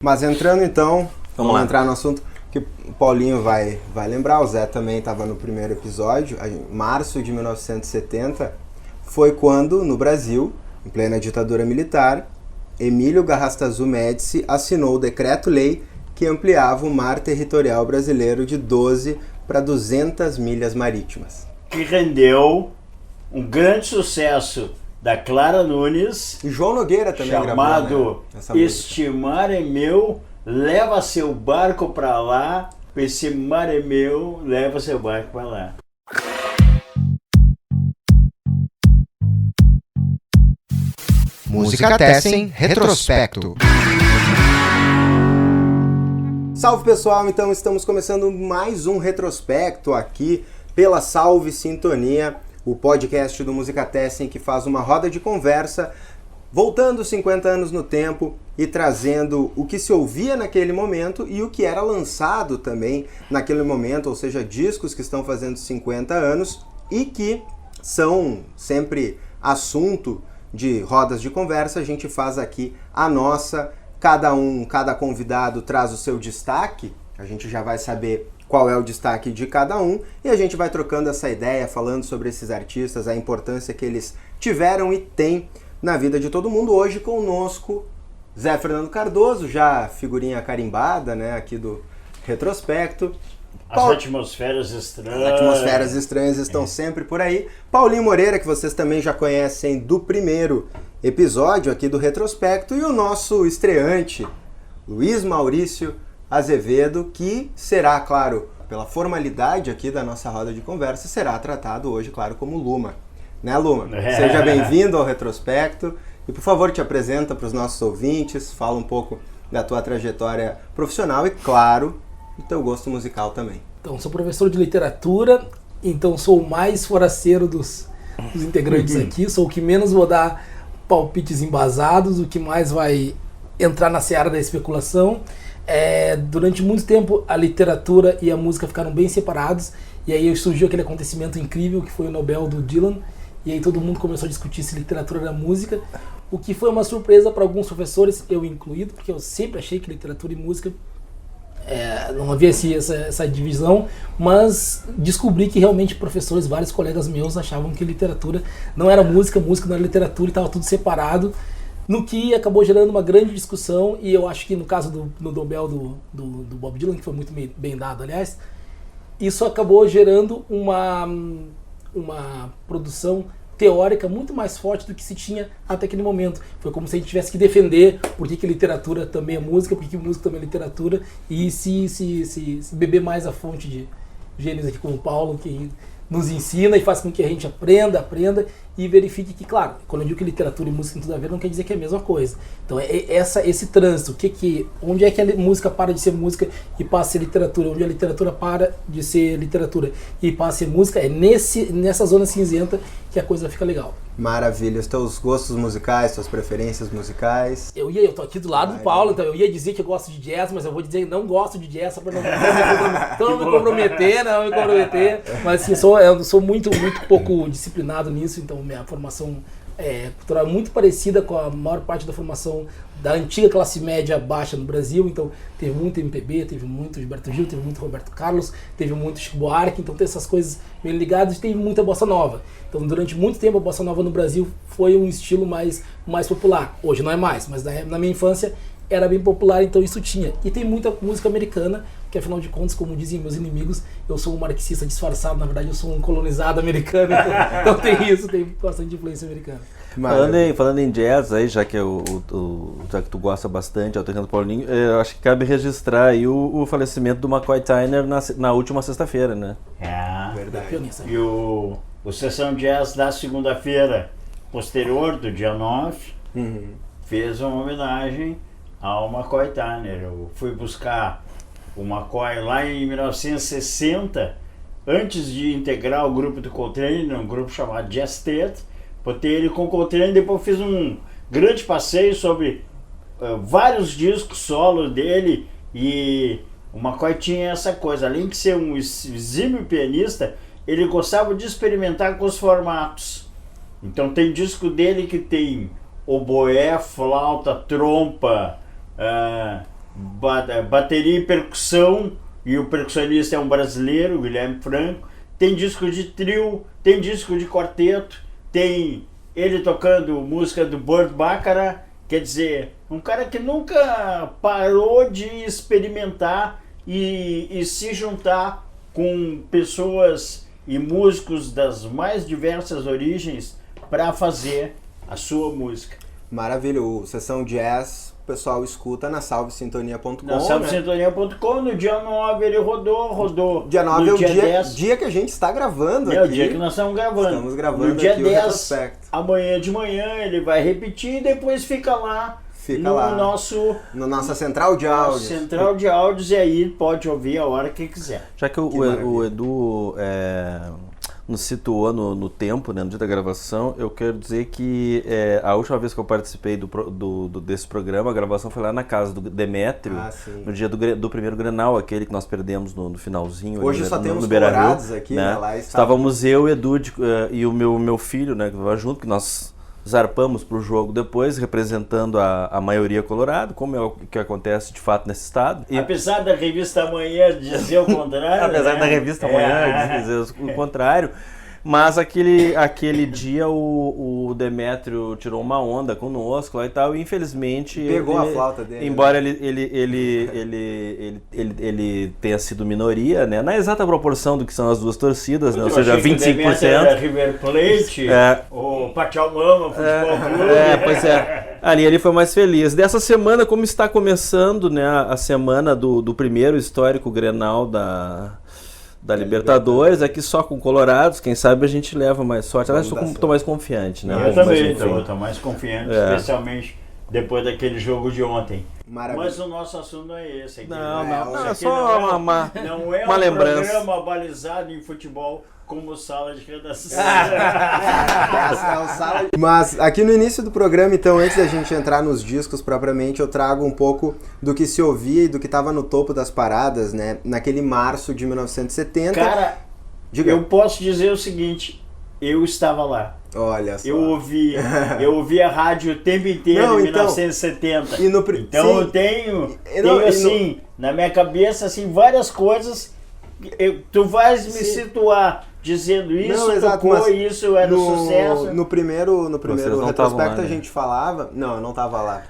Mas entrando então, vamos lá. entrar no assunto que o Paulinho vai lembrar, o Zé também estava no primeiro episódio, em março de 1970, foi quando, no Brasil, em plena ditadura militar, Emílio Garrastazu Médici assinou o decreto-lei que ampliava o mar territorial brasileiro de 12 para 200 milhas marítimas. Que rendeu um grande sucesso da Clara Nunes, E João Nogueira também chamado gravou, né, essa música. Este Mar é Meu, Leva Seu Barco Pra Lá, esse mar é meu, leva seu barco pra lá. Música Tessen Retrospecto. Salve pessoal, então estamos começando mais um retrospecto aqui pela Salve Sintonia, o podcast do Música Tessen que faz uma roda de conversa, voltando 50 anos no tempo e trazendo o que se ouvia naquele momento e o que era lançado também naquele momento, ou seja, discos que estão fazendo 50 anos e que são sempre assunto de rodas de conversa. A gente faz aqui a nossa, cada convidado traz o seu destaque, a gente já vai saber qual é o destaque de cada um e a gente vai trocando essa ideia, falando sobre esses artistas, a importância que eles tiveram e têm na vida de todo mundo. Hoje conosco Zé Fernando Cardoso, já figurinha carimbada, né, aqui do retrospecto. As atmosferas estranhas. As atmosferas estranhas estão sempre por aí. Paulinho Moreira, que vocês também já conhecem do primeiro episódio aqui do retrospecto, e o nosso estreante, Luiz Maurício Azevedo, que será, claro, pela formalidade aqui da nossa roda de conversa, será tratado hoje, claro, como Luma. Né, Luma? Seja bem-vindo ao retrospecto e, por favor, te apresenta para os nossos ouvintes, fala um pouco da tua trajetória profissional e, claro, do teu gosto musical também. Então, sou professor de literatura, então sou o mais foraceiro dos integrantes aqui, sou o que menos vou dar palpites embasados, o que mais vai entrar na seara da especulação. Durante muito tempo a literatura e a música ficaram bem separados, e aí surgiu aquele acontecimento incrível que foi o Nobel do Dylan, e aí todo mundo começou a discutir se literatura era música, o que foi uma surpresa para alguns professores, eu incluído, porque eu sempre achei que literatura e música não havia essa divisão, mas descobri que realmente professores, vários colegas meus achavam que literatura não era música, música não era literatura e estava tudo separado, no que acabou gerando uma grande discussão. E eu acho que no caso do Nobel do Bob Dylan, que foi muito bem dado, aliás, isso acabou gerando uma produção teórica muito mais forte do que se tinha até aquele momento. Foi como se a gente tivesse que defender por que literatura também é música, por que música também é literatura, e se beber mais a fonte de gênios aqui como o Paulo, que nos ensina e faz com que a gente aprenda e verifique que, claro, quando eu digo que literatura e música tem tudo a ver, não quer dizer que é a mesma coisa. Então esse trânsito, onde é que a música para de ser música e passa a ser literatura, onde a literatura para de ser literatura e passa a ser música, é nessa zona cinzenta que a coisa fica legal. Maravilha. Os teus gostos musicais, tuas preferências musicais? Eu tô aqui do lado do Paulo, então eu ia dizer que eu gosto de jazz, mas eu vou dizer que não gosto de jazz, só pra não me comprometer, mas assim, eu sou muito pouco disciplinado nisso, então minha formação cultural é muito parecida com a maior parte da formação da antiga classe média baixa no Brasil. Então teve muito MPB, teve muito Gilberto Gil, teve muito Roberto Carlos, teve muito Chico Buarque, então tem essas coisas bem ligadas, e teve muita bossa nova. Então durante muito tempo a bossa nova no Brasil foi um estilo mais popular. Hoje não é mais, mas na minha infância era bem popular, então isso tinha. E tem muita música americana, que afinal de contas, como dizem meus inimigos, eu sou um marxista disfarçado, na verdade eu sou um colonizado americano, então tem bastante influência americana. Falando em jazz, aí, já que já que tu gosta bastante, alterando Paulinho, eu acho que cabe registrar aí o falecimento do McCoy Tyner na última sexta-feira, né? Verdade. E o Sessão Jazz da segunda-feira posterior, do dia 9, fez uma homenagem ao McCoy Tyner. Eu fui buscar o McCoy lá em 1960, antes de integrar o grupo do Coltrane, um grupo chamado Jazz State. Botei ele com o Coltrane, depois fiz um grande passeio sobre vários discos solo dele, e o McCoy tinha essa coisa, além de ser um exímio pianista, ele gostava de experimentar com os formatos. Então tem disco dele que tem oboé, flauta, trompa, bateria e percussão, e o percussionista é um brasileiro, o Guilherme Franco. Tem disco de trio, tem disco de quarteto, tem ele tocando música do Burt Bacharach. Quer dizer, um cara que nunca parou de experimentar e se juntar com pessoas e músicos das mais diversas origens para fazer a sua música. Maravilha, o Sessão Jazz, o pessoal escuta na salvesintonia.com. Na salvesintonia.com, no dia 9 ele rodou. Dia 9 no é o dia 10, dia que a gente está gravando é aqui. o dia que nós estamos gravando. Estamos gravando no dia aqui 10, o retrospecto. amanhã de manhã ele vai repetir e depois fica lá no lá. nosso... Na nossa central de áudios. Central de áudios, e aí pode ouvir a hora que quiser. Já que o Edu nos situou no tempo, né, no dia da gravação, eu quero dizer que a última vez que eu participei desse programa, a gravação foi lá na casa do Demétrio, no dia do primeiro Grenal, aquele que nós perdemos no finalzinho. Hoje ali, só temos no Beira-Rio, colorados aqui, né? Lá Estávamos eu, Edu e o meu filho, né, que estava junto, que nós zarpamos para o jogo depois, representando a maioria colorado, como é o que acontece de fato nesse estado. E apesar da revista Amanhã dizer o contrário... Apesar da revista Amanhã dizer o contrário, mas aquele dia o Demétrio tirou uma onda conosco lá e tal, e infelizmente... Pegou a flauta dele. Embora ele tenha sido minoria, né, na exata proporção do que são as duas torcidas, né, ou seja, 25%. Era River Plate, o Pachamama, Futebol Clube. Pois é. Ali ele foi mais feliz. Dessa semana, como está começando, né, a semana do primeiro histórico Grenal da Libertadores, aqui só com colorados, quem sabe a gente leva mais sorte. Aliás, estou mais confiante, né? Eu também estou mais confiante, especialmente depois daquele jogo de ontem. Maravilha. Mas o nosso assunto não é esse. Aqui, Não, é aqui só uma lembrança. Programa balizado em futebol como sala de redação. Mas aqui no início do programa, então, antes da gente entrar nos discos propriamente, eu trago um pouco do que se ouvia e do que estava no topo das paradas, né? Naquele março de 1970. Cara, eu posso dizer o seguinte, eu estava lá. Olha só. Eu ouvi a rádio o tempo inteiro em 1970. Então eu tenho assim, na minha cabeça, assim, várias coisas. Tu vais me situar dizendo isso, isso era um sucesso. No primeiro retrospecto lá, né? A gente falava... Não, eu não estava lá.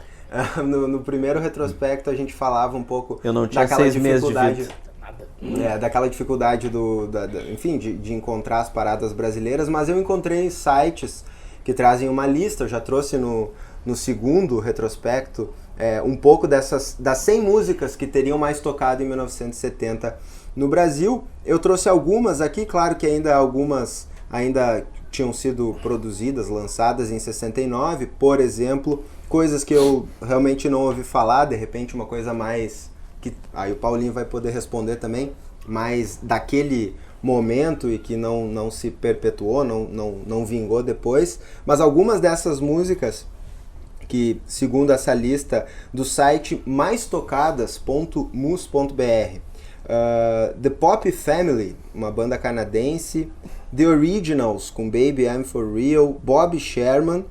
No primeiro retrospecto a gente falava um pouco eu não tinha daquela 6 meses de vida. Daquela dificuldade de encontrar as paradas brasileiras, mas eu encontrei sites que trazem uma lista, eu já trouxe no segundo retrospecto um pouco das 100 músicas que teriam mais tocado em 1970 no Brasil. Eu trouxe algumas aqui, claro que algumas ainda tinham sido produzidas, lançadas em 69, por exemplo, coisas que eu realmente não ouvi falar, de repente uma coisa mais... aí o Paulinho vai poder responder também, mas daquele momento e que não se perpetuou, não vingou depois, mas algumas dessas músicas que, segundo essa lista do site maistocadas.mus.br, The Pop Family, uma banda canadense, The Originals com Baby I'm For Real, Bob Sherman,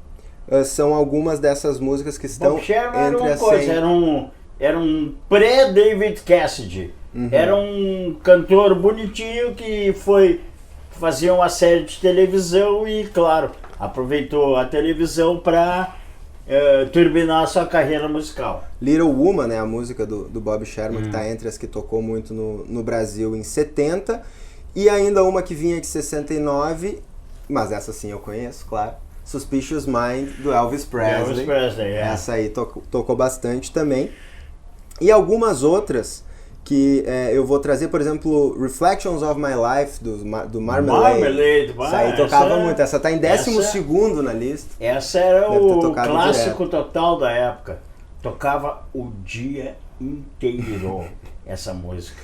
são algumas dessas músicas que estão Bob Sherman entre as 100... Era um pré-David Cassidy. Era um cantor bonitinho que foi fazer uma série de televisão e, claro, aproveitou a televisão para turbinar a sua carreira musical. Little Woman, né, a música do Bob Sherman, que está entre as que tocou muito no Brasil em 70. E ainda uma que vinha de 69, mas essa sim eu conheço, claro. Suspicious Mind, do Elvis Presley. Essa aí tocou bastante também. E algumas outras que eu vou trazer, por exemplo, Reflections of My Life, do Marmalade. Essa aí tocava muito. Essa tá em 12º na lista. Essa era o clássico total da época. Tocava o dia inteiro essa música.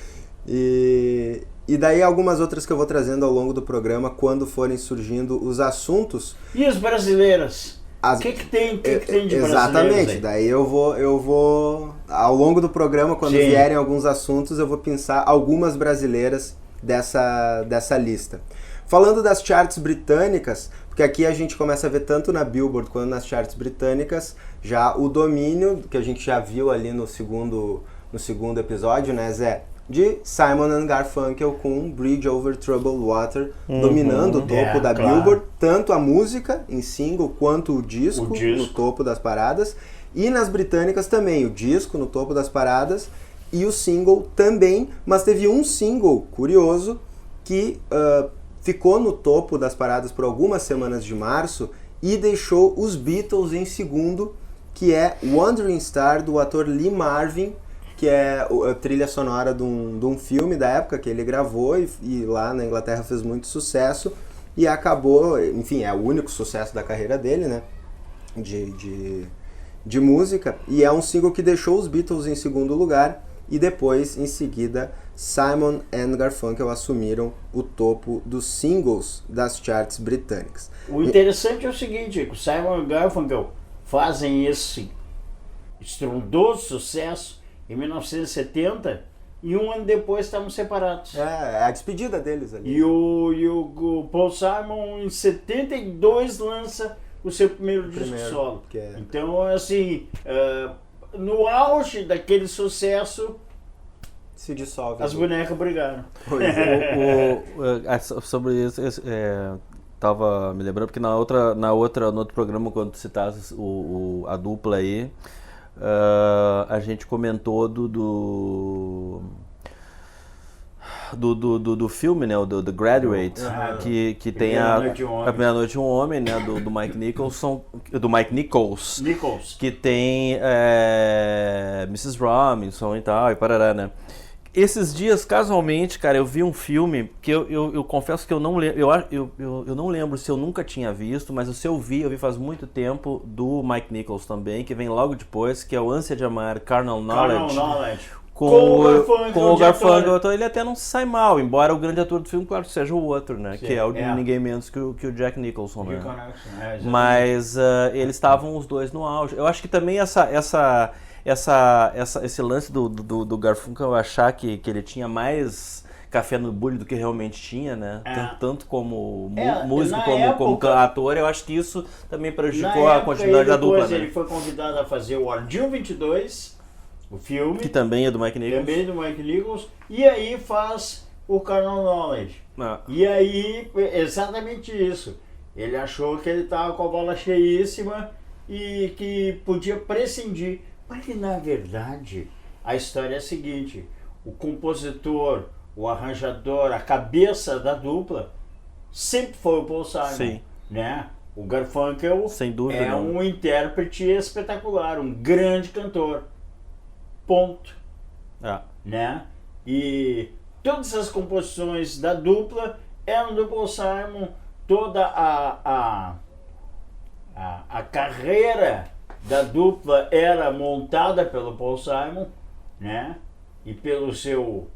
E daí algumas outras que eu vou trazendo ao longo do programa quando forem surgindo os assuntos. E os brasileiros? O que tem de brasileiros? Exatamente, aí? Daí eu vou ao longo do programa, quando vierem alguns assuntos, eu vou pensar algumas brasileiras dessa lista. Falando das charts britânicas, porque aqui a gente começa a ver tanto na Billboard quanto nas charts britânicas, já o domínio, que a gente já viu ali no segundo no segundo episódio, né, Zé? De Simon and Garfunkel com Bridge Over Troubled Water dominando o topo da Billboard, tanto a música em single quanto o disco no topo das paradas, e nas britânicas também, o disco no topo das paradas e o single também, mas teve um single curioso que ficou no topo das paradas por algumas semanas de março e deixou os Beatles em segundo, que é Wandering Star, do ator Lee Marvin, que é a trilha sonora de um filme da época que ele gravou e lá na Inglaterra fez muito sucesso e acabou, enfim, é o único sucesso da carreira dele, né, de música, e é um single que deixou os Beatles em segundo lugar e depois, em seguida, Simon and Garfunkel assumiram o topo dos singles das charts britânicas. O interessante é o seguinte, que o Simon e Garfunkel fazem esse estrondoso sucesso em 1970 e um ano depois estavam separados. É a despedida deles ali. E o Paul Simon em 72 lança o seu primeiro disco solo. Então, assim, no auge daquele sucesso, se dissolve. As bonecas brigaram. Sobre isso, tava me lembrando, porque no outro programa, quando tu citasse a dupla aí, a gente comentou do filme, né, do The Graduate, que tem a Meia-Noite um Homem, né, do Mike Nichols, que tem Mrs. Robinson e tal, e parará, né. Esses dias, casualmente, cara, eu vi um filme que eu confesso que eu não lembro, eu não lembro se eu nunca tinha visto, mas se eu vi faz muito tempo, do Mike Nichols também, que vem logo depois, que é o Ânsia de Amar, Carnal Knowledge. Com o Garfunkel, então ele até não sai mal, embora o grande ator do filme, claro, seja o outro, né? Sim, que é o de ninguém menos que o Jack Nicholson, né? Mas eles estavam os dois no auge. Eu acho que também esse lance do Garfunkel achar que ele tinha mais café no bule do que realmente tinha, né? Tanto como músico como ator, eu acho que isso também prejudicou a continuidade da dupla. Ele foi convidado a fazer o Argil 22, o filme. Que também é do Mike Nichols. E aí faz o Carnal Knowledge. E aí, exatamente isso. Ele achou que ele estava com a bola cheíssima e que podia prescindir. Mas na verdade, a história é a seguinte: o compositor, o arranjador, a cabeça da dupla sempre foi o Paul Simon. Sim. Né? O Garfunkel, sem dúvida, um intérprete espetacular, um grande cantor. Ponto. Né? E todas as composições da dupla eram do Paul Simon, toda a carreira da dupla era montada pelo Paul Simon, né? E pelo seu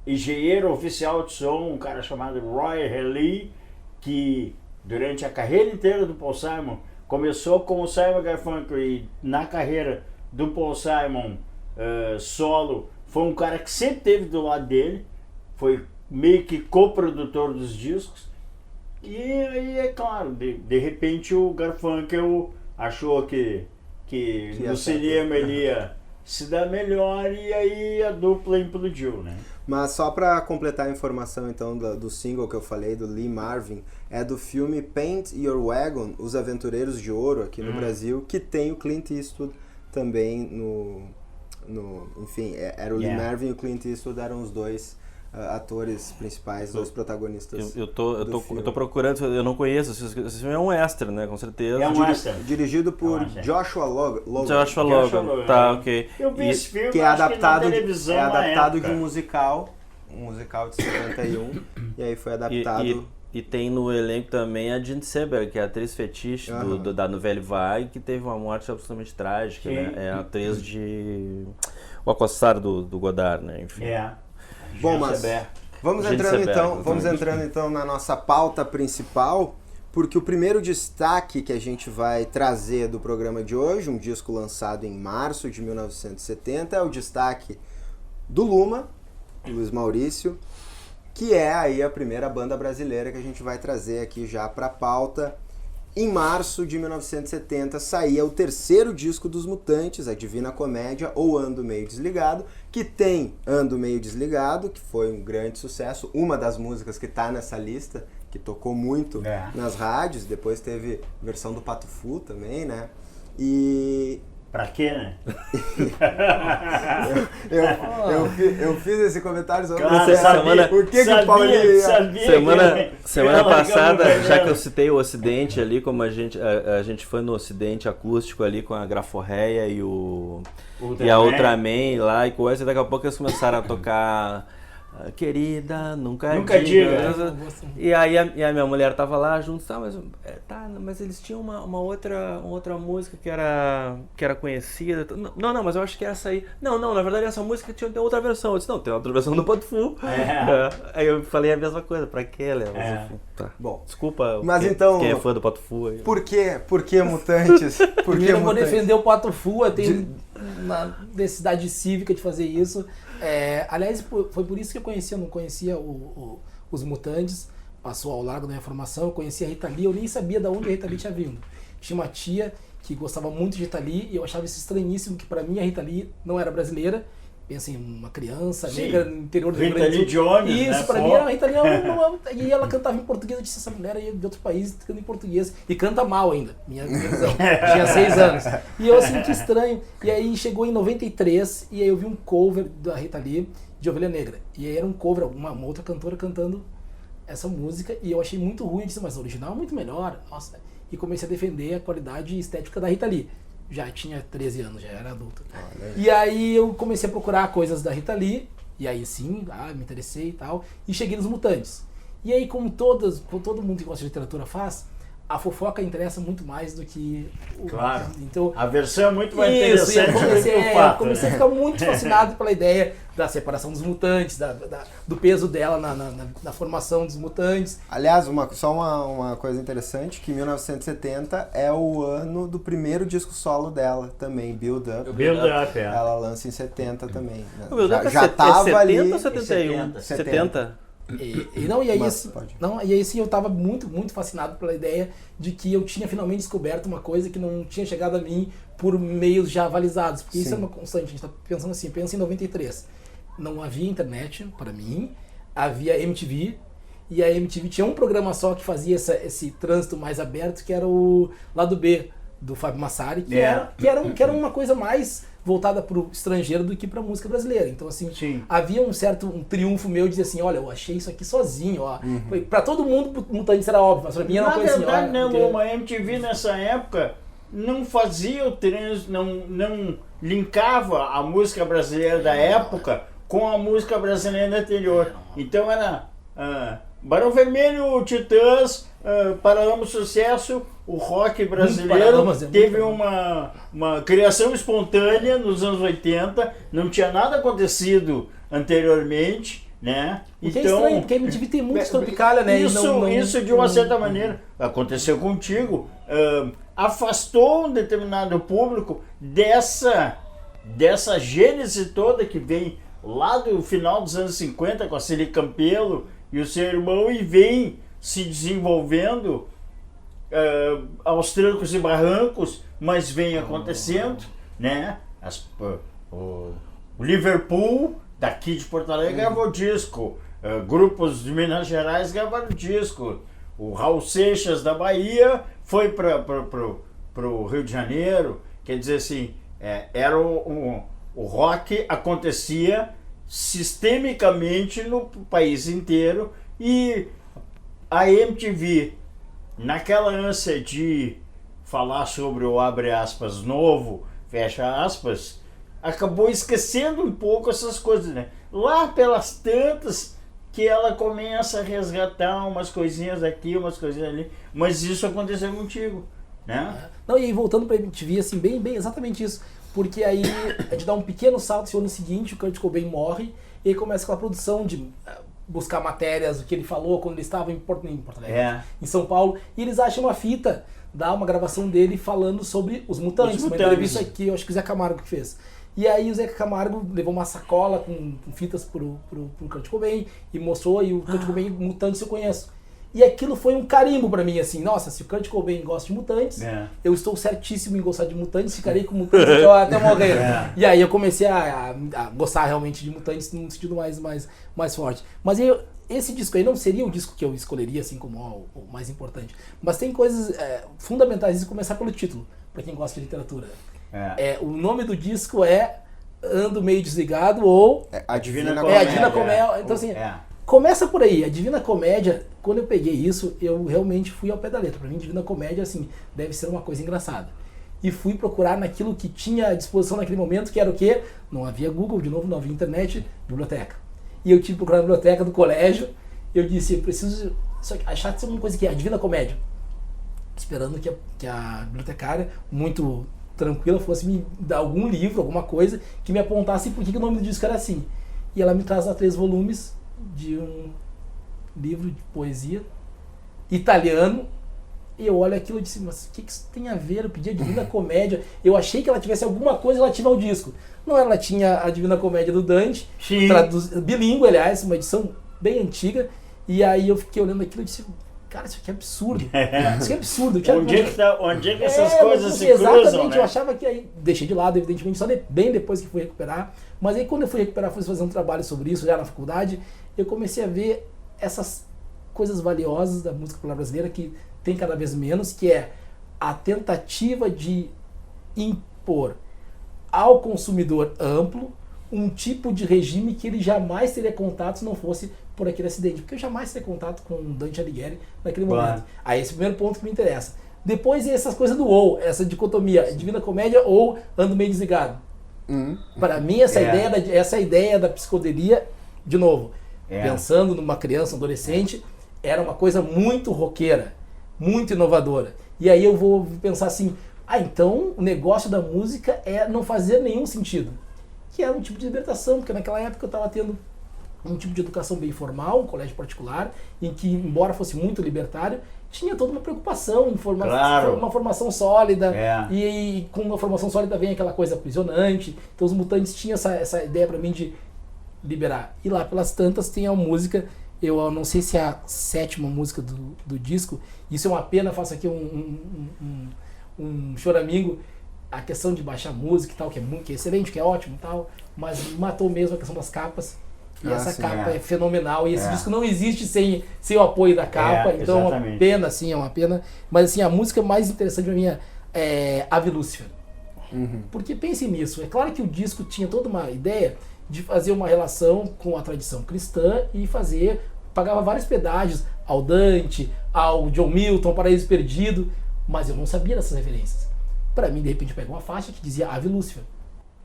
engenheiro oficial de som, um cara chamado Roy Haley, que durante a carreira inteira do Paul Simon começou com o Simon Garfunkel e na carreira do Paul Simon solo foi um cara que sempre esteve do lado dele, foi meio que coprodutor dos discos. E aí, é claro, de repente o Garfunkel achou que no cinema ele ia se dar melhor e aí a dupla implodiu, né? Mas só para completar a informação então do single que eu falei, do Lee Marvin, é do filme Paint Your Wagon, Os Aventureiros de Ouro, aqui no Brasil, que tem o Clint Eastwood também enfim, era o Lee Marvin e o Clint Eastwood eram os dois atores principais, dois protagonistas. Eu tô procurando, eu não conheço, esse filme é um western, né, com certeza. É um western. Dirigido por Joshua Logan. Joshua Logan, tá, ok. Eu vi esse filme, que é adaptado, na televisão adaptado de um musical de 51, e aí foi adaptado. E tem no elenco também a Jean Seberg, que é a atriz fetiche da Nouvelle Vague, que teve uma morte absolutamente trágica, né? É a atriz de O Acossar do Godard, né? Enfim. Bom, mas vamos entrando então na nossa pauta principal, porque o primeiro destaque que a gente vai trazer do programa de hoje, um disco lançado em março de 1970, é o destaque do Luma, Luiz Maurício, que é aí a primeira banda brasileira que a gente vai trazer aqui já para a pauta. Em março de 1970 saía o terceiro disco dos Mutantes, A Divina Comédia ou Ando Meio Desligado, que tem Ando Meio Desligado, que foi um grande sucesso, uma das músicas que está nessa lista, que tocou muito nas rádios, depois teve versão do Pato Fu também, né? E... Pra quê, né? eu fiz esse comentário sobre Claro, sabia, por que o Paulinho ia... Semana passada, já que eu citei o Ocidente ali, como a gente foi no Ocidente acústico ali com a Graforreia e a Ultraman lá e coisa, e daqui a pouco eles começaram a tocar Querida, nunca diga. E aí a minha mulher tava lá junto, mas eles tinham uma outra música que era conhecida. Não, mas eu acho que essa aí. Não, na verdade essa música tinha outra versão. Eu disse, não, tem outra versão do Pato Fu. Aí eu falei a mesma coisa, pra quê, Léo? Tá. Bom, desculpa mas então, quem é fã do Pato Fu aí. Por que Mutantes? Primeiro eu vou defender o Pato Fu, eu tenho uma necessidade cívica de fazer isso. Aliás, foi por isso que eu não conhecia os Mutantes, passou ao largo da minha formação, eu conhecia a Rita Lee, eu nem sabia de onde a Rita Lee tinha vindo. Tinha uma tia que gostava muito de Rita Lee e eu achava isso estranhíssimo, que pra mim a Rita Lee não era brasileira, pensa em uma criança negra no interior do Rio Grande do Sul. Isso, pra mim a Rita Lee e ela cantava em português, eu disse, essa mulher aí de outro país cantando em português e canta mal ainda, minha visão, tinha 6 anos. E eu assim, que estranho. E aí chegou em 93 e aí eu vi um cover da Rita Lee de Ovelha Negra. E aí era um cover, uma outra cantora cantando essa música e eu achei muito ruim, eu disse, mas o original é muito melhor. Nossa. E comecei a defender a qualidade estética da Rita Lee. Já tinha 13 anos, já era adulta. E aí eu comecei a procurar coisas da Rita Lee, e aí sim, me interessei e tal, e cheguei nos Mutantes. E aí, como todo mundo que gosta de literatura faz, a fofoca interessa muito mais do que Claro. Então, a versão é muito mais interessante do que o fato. Comecei a ficar muito fascinado pela ideia da separação dos mutantes, do peso dela na formação dos mutantes. Aliás, só uma coisa interessante, que 1970 é o ano do primeiro disco solo dela também, Build Up. Build Up, Ela lança em 70 também. Né? O Build Up já tava 70 ali ou 71? 70. E aí sim eu tava muito, muito fascinado pela ideia de que eu tinha finalmente descoberto uma coisa que não tinha chegado a mim por meios já avalizados, porque isso é uma constante, a gente tá pensando assim, pensa em 93, não havia internet para mim, havia MTV, e a MTV tinha um programa só que fazia esse trânsito mais aberto, que era o Lado B, do Fábio Massari, que era uma coisa mais voltada para o estrangeiro do que para a música brasileira. Então, assim, havia um triunfo meu de dizer assim, olha, eu achei isso aqui sozinho, ó. Para todo mundo, Mutantes era óbvio, mas para mim era uma coisa assim, ó. Na verdade, uma MTV nessa época não fazia o trânsito, não linkava a música brasileira da época com a música brasileira anterior. Então era Barão Vermelho, Titãs, Paralamas do Sucesso, o rock brasileiro teve uma criação espontânea nos anos 80, não tinha nada acontecido anteriormente, né? Então, é estranho, porque a MTV tem muito Tropicália, né? Isso de uma certa maneira aconteceu contigo, afastou um determinado público dessa gênese toda que vem lá do final dos anos 50 com a Celi Campelo e o seu irmão e vem se desenvolvendo aos trancos e barrancos, mas vem acontecendo, né? O Liverpool daqui de Porto Alegre gravou disco, grupos de Minas Gerais gravaram disco, o Raul Seixas da Bahia foi para o Rio de Janeiro, quer dizer assim, o rock acontecia sistemicamente no país inteiro e a MTV, naquela ânsia de falar sobre o abre aspas novo, fecha aspas, acabou esquecendo um pouco essas coisas, né? Lá pelas tantas que ela começa a resgatar umas coisinhas aqui, umas coisinhas ali, mas isso aconteceu contigo, né? Não, e aí voltando pra MTV, assim, bem exatamente isso, porque aí a gente dá um pequeno salto, esse ano seguinte o Kurt Cobain morre, e aí começa aquela produção de buscar matérias, o que ele falou quando ele estava em Porto Alegre, em São Paulo, e eles acham uma fita, dá uma gravação dele falando sobre os Mutantes, uma entrevista que eu acho que o Zé Camargo que fez. E aí o Zé Camargo levou uma sacola com fitas pro Kurt Cobain e mostrou, e o Kurt Cobain, Mutantes eu conheço. E aquilo foi um carimbo pra mim, assim, nossa, se o Kurt Cobain gosta de Mutantes, eu estou certíssimo em gostar de Mutantes, ficarei com Mutantes até morrer. E aí eu comecei a gostar realmente de Mutantes num sentido mais forte. Mas esse disco aí não seria o disco que eu escolheria, assim, como o mais importante. Mas tem coisas fundamentais de começar pelo título, pra quem gosta de literatura. O nome do disco é Ando Meio Desligado ou... A Divina Comédia. A Divina Comédia. Então, assim... Começa por aí, a Divina Comédia, quando eu peguei isso, eu realmente fui ao pé da letra. Pra mim, Divina Comédia, assim, deve ser uma coisa engraçada. E fui procurar naquilo que tinha à disposição naquele momento, que era o quê? Não havia Google, de novo, não havia internet, biblioteca. E eu tive que procurar na biblioteca do colégio, eu disse, eu preciso achar uma coisa que é a Divina Comédia. Esperando que a bibliotecária, muito tranquila, fosse me dar algum livro, alguma coisa, que me apontasse por que o nome do disco era assim. E ela me traz lá 3 volumes, de um livro de poesia italiano, e eu olho aquilo e disse, mas o que isso tem a ver? Eu pedi a Divina Comédia, eu achei que ela tivesse alguma coisa relativa ao disco. Não, ela tinha a Divina Comédia do Dante, bilíngue, aliás, uma edição bem antiga, e aí eu fiquei olhando aquilo e disse, cara, isso aqui é absurdo. Isso aqui é absurdo. Onde é que essas coisas se cruzam, exatamente, né? Eu achava que aí, deixei de lado, evidentemente, só bem depois que fui recuperar, mas aí quando eu fui recuperar, fui fazer um trabalho sobre isso já na faculdade, eu comecei a ver essas coisas valiosas da música popular brasileira que tem cada vez menos, que é a tentativa de impor ao consumidor amplo um tipo de regime que ele jamais teria contato se não fosse por aquele acidente. Porque eu jamais teria contato com Dante Alighieri naquele momento. Aí esse é o primeiro ponto que me interessa. Depois essas coisas do ou, essa dicotomia, Divina Comédia ou Ando Meio Desligado. Para mim essa ideia da psicodelia, de novo, pensando numa criança, um adolescente, era uma coisa muito roqueira, muito inovadora. E aí eu vou pensar assim, então o negócio da música é não fazer nenhum sentido. Que era um tipo de libertação, porque naquela época eu estava tendo um tipo de educação bem formal, um colégio particular, em que, embora fosse muito libertário, tinha toda uma preocupação em uma formação sólida, e com uma formação sólida vem aquela coisa aprisionante. Então os Mutantes tinham essa ideia para mim de liberar. E lá pelas tantas tem a música, eu não sei se é a 7ª música do disco, isso é uma pena, faço aqui um choramingo, a questão de baixar música e tal, que é excelente, que é ótimo e tal, mas matou mesmo a questão das capas. E essa capa é fenomenal, e esse disco não existe sem o apoio da capa, então é uma pena, assim, é uma pena. Mas assim, a música mais interessante pra mim é Ave Lúcifer. Porque pense nisso, é claro que o disco tinha toda uma ideia de fazer uma relação com a tradição cristã e pagava vários pedágios ao Dante, ao John Milton, Paraíso Perdido, mas eu não sabia dessas referências. Para mim, de repente, eu pego uma faixa que dizia Ave Lúcifer.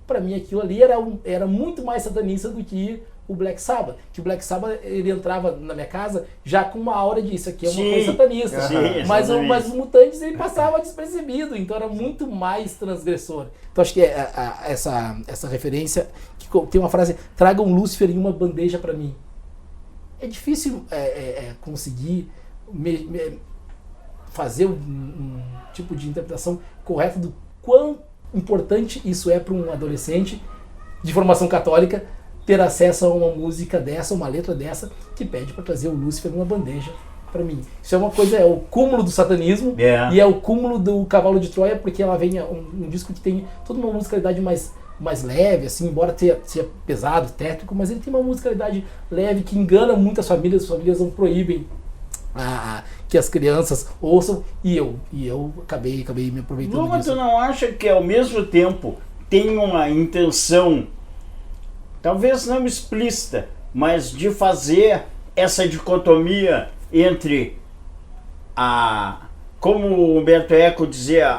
Para mim, aquilo ali era muito mais satanista do que o Black Sabbath. Que o Black Sabbath, ele entrava na minha casa já com uma aura disso aqui é uma coisa satanista. Mas os Mutantes, ele passava despercebido, então era muito mais transgressor. Então acho que essa referência, que tem uma frase, tragam Lúcifer em uma bandeja para mim. É difícil conseguir fazer um tipo de interpretação correta do quão importante isso é para um adolescente de formação católica ter acesso a uma música dessa, uma letra dessa, que pede para trazer o Lúcifer numa bandeja para mim. Isso é uma coisa, é o cúmulo do satanismo e é o cúmulo do Cavalo de Troia, porque ela vem um disco que tem toda uma musicalidade mais leve, assim, embora seja pesado, técnico, mas ele tem uma musicalidade leve que engana muitas famílias, as famílias não proíbem que as crianças ouçam, e eu acabei me aproveitando disso. Mas tu não acha que ao mesmo tempo tem uma intenção, talvez não explícita, mas de fazer essa dicotomia entre como o Humberto Eco dizia,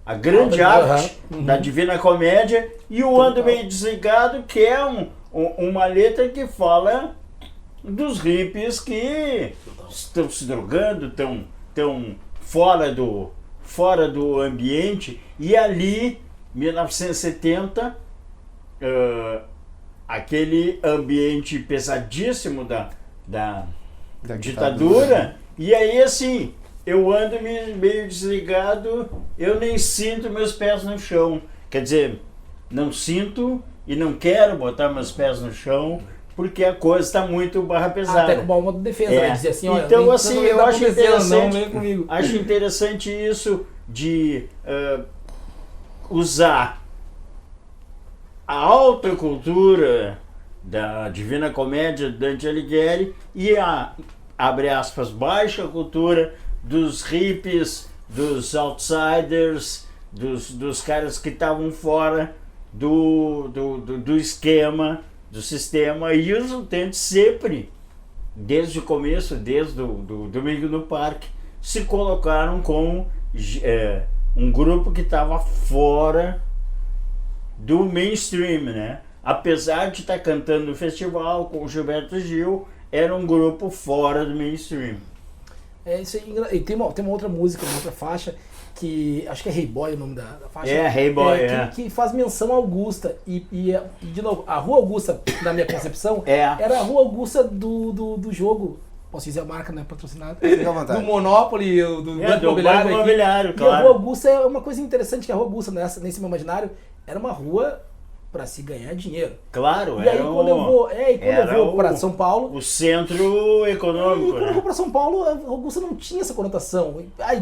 a grande arte da Divina Comédia e o Ando Meio Desligado, que é uma letra que fala dos hippies que estão se drogando, estão fora do ambiente, e ali, 1970, aquele ambiente pesadíssimo da ditadura, e aí assim, eu ando meio desligado, eu nem sinto meus pés no chão, quer dizer, não sinto e não quero botar meus pés no chão, porque a coisa está muito barra pesada. Até com uma defesa, né? Dizer assim, olha, então, nem- assim, não eu tá acho acontecendo, não, interessante, vem comigo. acho interessante isso de usar a alta cultura da Divina Comédia de Dante Alighieri e a, abre aspas, baixa cultura dos hippies, dos outsiders, dos caras que estavam fora do esquema, do sistema, e os utentes sempre, desde o começo, desde o Domingo no Parque, se colocaram como um grupo que estava fora do mainstream, né? Apesar de estar cantando no festival com o Gilberto Gil, era um grupo fora do mainstream. É isso aí. E tem uma outra música, uma outra faixa, que acho que é Hey Boy o nome da faixa. Hey Boy, que faz menção a Augusta. E, de novo, a Rua Augusta, na minha concepção, era a Rua Augusta do jogo. Posso dizer a marca, não é patrocinada? Fica à vontade. Do Monopoly, do Banco do Banco Imobiliário, aqui. E a Rua claro. Augusta é uma coisa interessante, que a Rua Augusta, nesse meu imaginário, era uma rua para se ganhar dinheiro. Claro, E aí quando eu vou para São Paulo, o centro econômico, quando eu vou para São Paulo, a Augusta não tinha essa conotação. Aí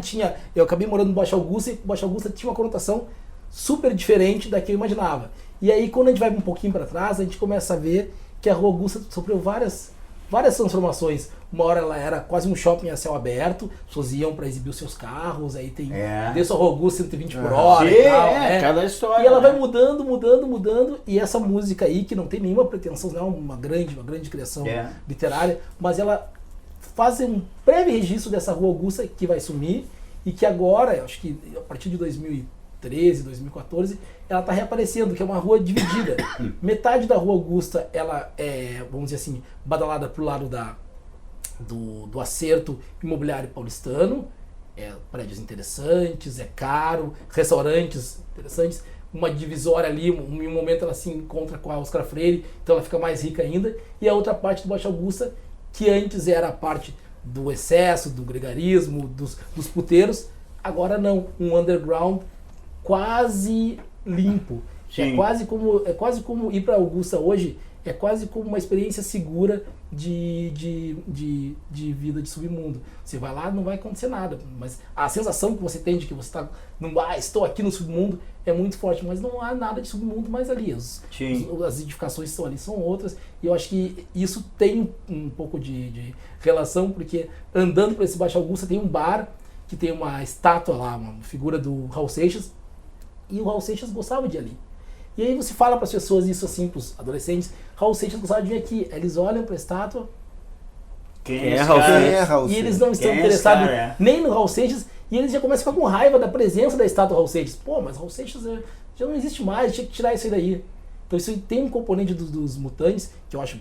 eu acabei morando no Baixo Augusta, e Baixo Augusta tinha uma conotação super diferente da que eu imaginava. E aí quando a gente vai um pouquinho para trás, a gente começa a ver que a Rua Augusta sofreu várias transformações. Uma hora ela era quase um shopping a céu aberto, as pessoas iam para exibir os seus carros, aí tem desde a Rua Augusta 120 por hora e tal. Cada história. E ela vai mudando, e essa música aí, que não tem nenhuma pretensão, não é uma grande criação literária, mas ela faz um breve registro dessa Rua Augusta que vai sumir, e que agora, acho que a partir de 2013, 2014, ela está reaparecendo, que é uma rua dividida. Metade da Rua Augusta, ela é, vamos dizer assim, badalada pro lado do acerto imobiliário paulistano, prédios interessantes, é caro, restaurantes interessantes, uma divisória ali, em um momento ela se encontra com a Oscar Freire, então ela fica mais rica ainda, e a outra parte do Baixo Augusta, que antes era a parte do excesso, do gregarismo, dos puteiros, agora não, um underground quase limpo. Sim. É quase como ir para Augusta hoje, é quase como uma experiência segura de vida de submundo. Você vai lá, não vai acontecer nada, mas a sensação que você tem de que você está, estou aqui no submundo, é muito forte, mas não há nada de submundo mais ali. As edificações estão ali, são outras, e eu acho que isso tem um pouco de relação, porque andando por esse Baixo Augusta tem um bar que tem uma estátua lá, uma figura do Raul Seixas, e o Raul Seixas gostava de ir ali. E aí você fala para as pessoas isso assim, para os adolescentes, Raul Seixas gostava de vir aqui. Eles olham para a estátua, Quem é Raul Seixas? e eles não estão interessados nem no Raul Seixas, e eles já começam a ficar com raiva da presença da estátua Raul Seixas. Pô, mas Raul Seixas já não existe mais, tinha que tirar isso aí daí. Então isso tem um componente dos Mutantes, que eu acho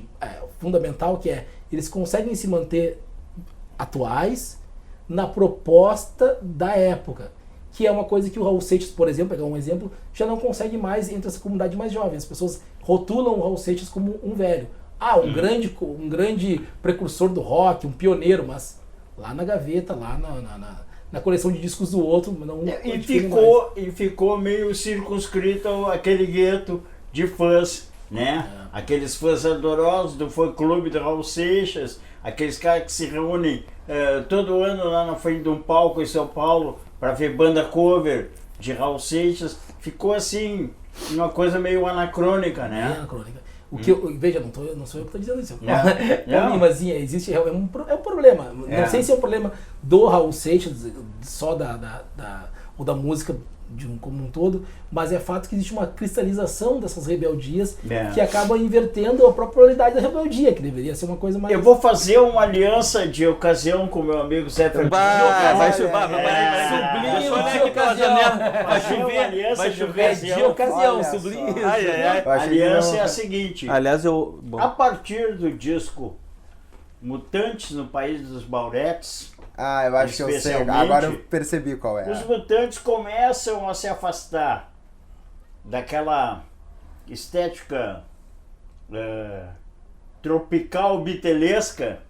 fundamental, que é, eles conseguem se manter atuais na proposta da época. Que é uma coisa que o Raul Seixas, por exemplo, pegar um exemplo, já não consegue mais entre essa comunidade mais jovem. As pessoas rotulam o Raul Seixas como um velho. Um grande precursor do rock, um pioneiro, mas lá na gaveta, lá na coleção de discos do outro, não e ficou meio circunscrito aquele gueto de fãs, né? Aqueles fãs ardorosos do fã-clube do Raul Seixas, aqueles caras que se reúnem todo ano lá na frente de um palco em São Paulo para ver banda cover de Raul Seixas. Ficou assim, uma coisa meio anacrônica, né? Anacrônica. O que veja, não sou eu que estou dizendo isso. Mas existe, é um problema. Não sei se é um problema do Raul Seixas, só ou da música como um todo, mas é fato que existe uma cristalização dessas rebeldias que acaba invertendo a própria pluralidade da rebeldia, que deveria ser uma coisa mais... Eu vou fazer uma aliança de ocasião com meu amigo Zé Fernando. Vai chover, Sublinho de ocasião. Vai chover de ocasião, sublinho. A aliança é a seguinte. Aliás, a partir do disco Mutantes no País dos Bauretes, eu acho que eu sei. Agora eu percebi qual é. Os mutantes começam a se afastar daquela estética tropical bitelesca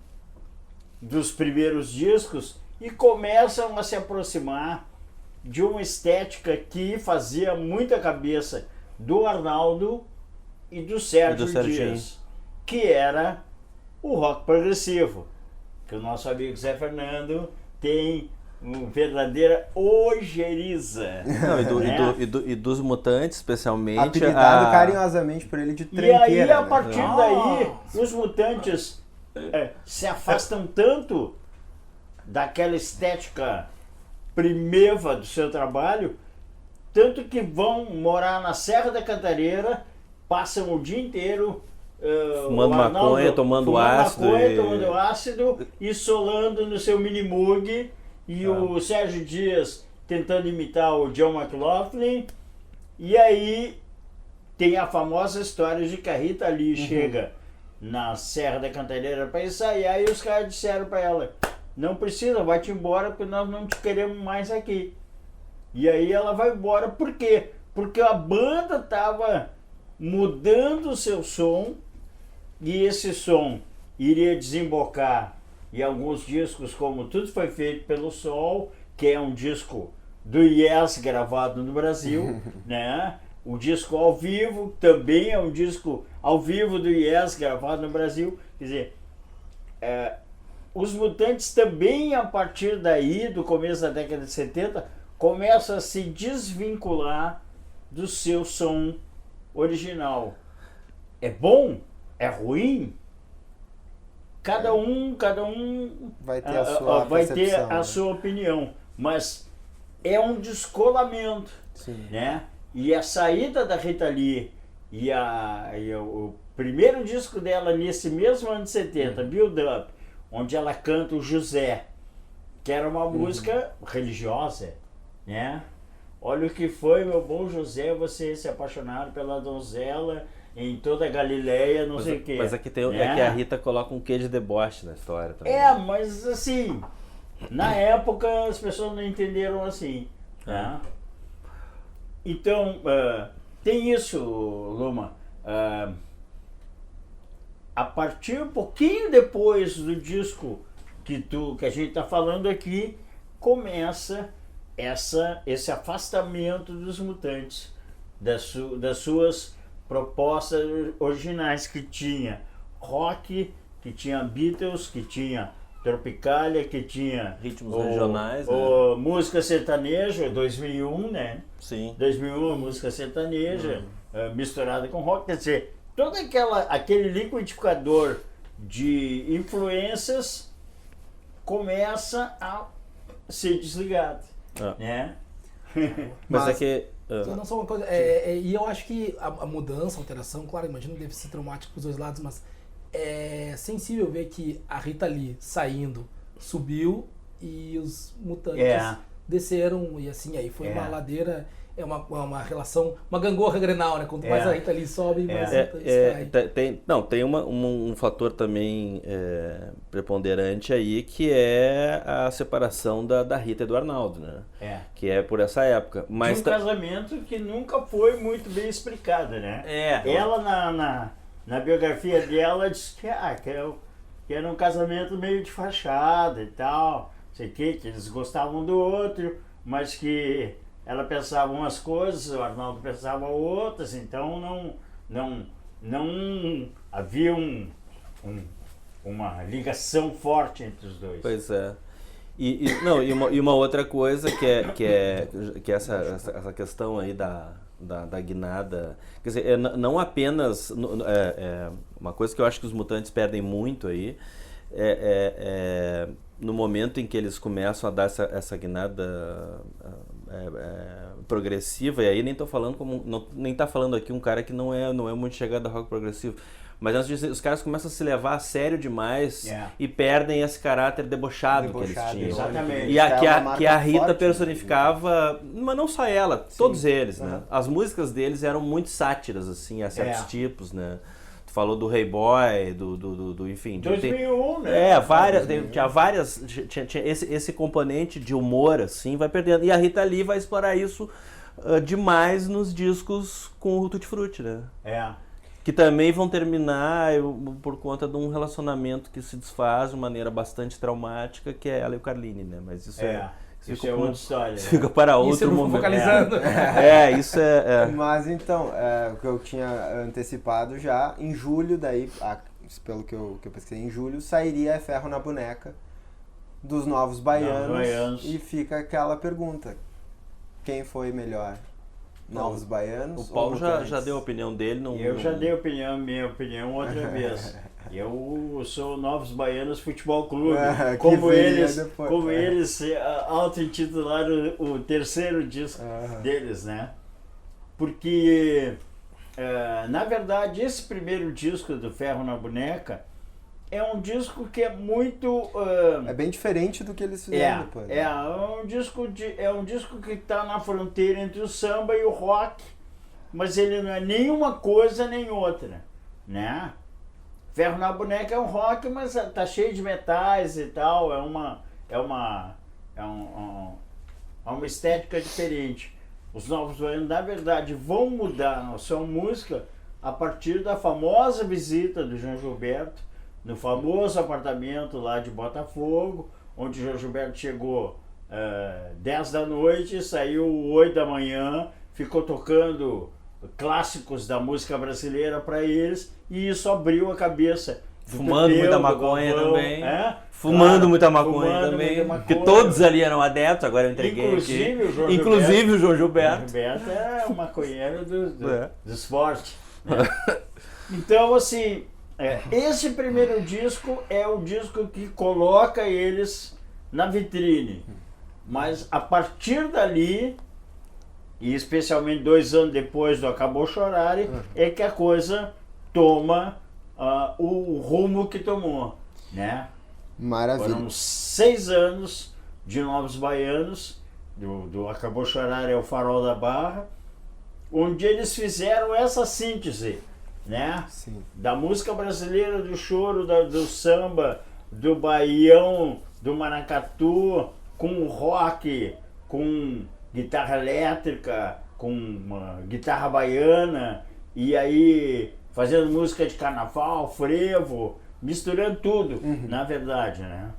dos primeiros discos e começam a se aproximar de uma estética que fazia muita cabeça do Arnaldo e do Sérgio Dias. que era o rock progressivo, que o nosso amigo Zé Fernando tem uma verdadeira ojeriza. Não, e dos Mutantes, especialmente. Apelidado carinhosamente por ele de tranqueira. E aí, a né? partir daí, os Mutantes se afastam tanto daquela estética primeva do seu trabalho, tanto que vão morar na Serra da Cantareira, passam o dia inteiro fumando maconha, tomando ácido e solando no seu mini-mug, e o Sérgio Dias tentando imitar o John McLaughlin. E aí tem a famosa história de que a Rita Lee chega na Serra da Cantareira para ensaiar, e os caras disseram para ela: não precisa, vai-te embora porque nós não te queremos mais aqui. E aí ela vai embora. Por quê? Porque a banda estava mudando o seu som, e esse som iria desembocar em alguns discos, como Tudo Foi Feito pelo Sol, que é um disco do Yes gravado no Brasil, né? O disco ao vivo também é um disco ao vivo do Yes gravado no Brasil. Quer dizer, os Mutantes também, a partir daí, do começo da década de 70, começam a se desvincular do seu som original. É bom? É ruim? Cada um vai ter a sua percepção, a sua opinião, mas é um descolamento, né? E a saída da Rita Lee e o primeiro disco dela nesse mesmo ano de 70, Build Up, onde ela canta o José, que era uma música religiosa, né? Olha o que foi, meu bom José, você se apaixonar pela donzela em toda a Galileia, não sei o quê. Mas aqui tem, né? é que a Rita coloca um quê de deboche na história também. Mas assim, na época as pessoas não entenderam assim, né? Então, tem isso, Luma. A partir um pouquinho depois do disco que a gente está falando aqui, começa esse afastamento dos Mutantes das suas propostas originais, que tinha rock, que tinha Beatles, que tinha Tropicália, que tinha ritmos regionais, música sertaneja, 2001, né? Sim. 2001, música sertaneja, misturada com rock. Quer dizer, todo aquele liquidificador de influências começa a ser desligado, né? Mas é que... Não só uma coisa, e eu acho que a mudança, a alteração, claro, imagino que deve ser traumático para os dois lados, mas é sensível ver que a Rita Lee saindo subiu e os Mutantes desceram, e assim, aí foi uma ladeira, uma relação, uma gangorra grenal, né? Quanto mais a Rita Lee sobe, mais a Mutantes cai. Tem um fator também preponderante aí, que é a separação da Rita e do Arnaldo, né? Que é por essa época. Mas um casamento que nunca foi muito bem explicado, né? Ela na biografia dela diz que era um casamento meio de fachada e tal, sei que eles gostavam do outro, mas que ela pensava umas coisas, o Arnaldo pensava outras, então não havia uma ligação forte entre os dois. Pois é. E uma outra coisa que essa questão aí da guinada, quer dizer, não apenas uma coisa que eu acho que os Mutantes perdem muito aí no momento em que eles começam a dar essa guinada progressiva, e aí nem tô falando nem tá falando aqui um cara que não é muito chegado a rock progressivo, mas antes disso, os caras começam a se levar a sério demais e perdem esse caráter debochado que eles tinham. Exatamente. E que a Rita personificava, mas não só ela, todos eles, né? As músicas deles eram muito sátiras, assim, a certos tipos, né? Tu falou do Hey Boy, enfim... 2001, né? Tinha várias... Tinha esse componente de humor, assim, vai perdendo. E a Rita Lee vai explorar isso demais nos discos com o Tutti Frutti, né? Que também vão terminar por conta de um relacionamento que se desfaz de maneira bastante traumática, que é ela e o Carlini, né? Mas isso isso é outra história. Isso fica para outro momento. Focalizando. Mas então, o que eu tinha antecipado já, em julho, daí pelo que eu pesquisei, em julho, sairia Ferro na Boneca dos Novos Baianos. E fica aquela pergunta: quem foi melhor? Novos Baianos? O Paulo ou já deu a opinião dele. Eu já dei minha opinião outra vez. Eu sou Novos Baianos Futebol Clube. Como eles auto-intitularam o terceiro disco deles, né? Porque, na verdade, esse primeiro disco do Ferro na Boneca é um disco que é muito... é bem diferente do que eles fizeram depois. Né? É um disco que está na fronteira entre o samba e o rock, mas ele não é nenhuma coisa nem outra, né? Ferro na Boneca é um rock, mas tá cheio de metais e tal, é uma estética diferente. Os Novos Baianos, na verdade, vão mudar a sua música a partir da famosa visita do João Gilberto no famoso apartamento lá de Botafogo, onde o João Gilberto chegou 10 da noite, saiu 8 da manhã, ficou tocando clássicos da música brasileira para eles, e isso abriu a cabeça. Fumando muita maconha também. Fumando muita maconha também. Porque todos ali eram adeptos, agora eu entreguei Inclusive o João Gilberto. O João Gilberto é o maconheiro dos fortes. Né? Então, assim, esse primeiro disco é o disco que coloca eles na vitrine. Mas a partir dali, e especialmente 2 anos depois do Acabou Chorare, é que a coisa toma o rumo que tomou, né? Maravilha. Foram 6 anos de Novos Baianos, do Acabou Chorare é o Farol da Barra, onde eles fizeram essa síntese, né? Sim. Da música brasileira, do choro, do samba, do baião, do maracatu, com rock, com guitarra elétrica, com uma guitarra baiana, e aí fazendo música de carnaval, frevo, misturando tudo, na verdade, né?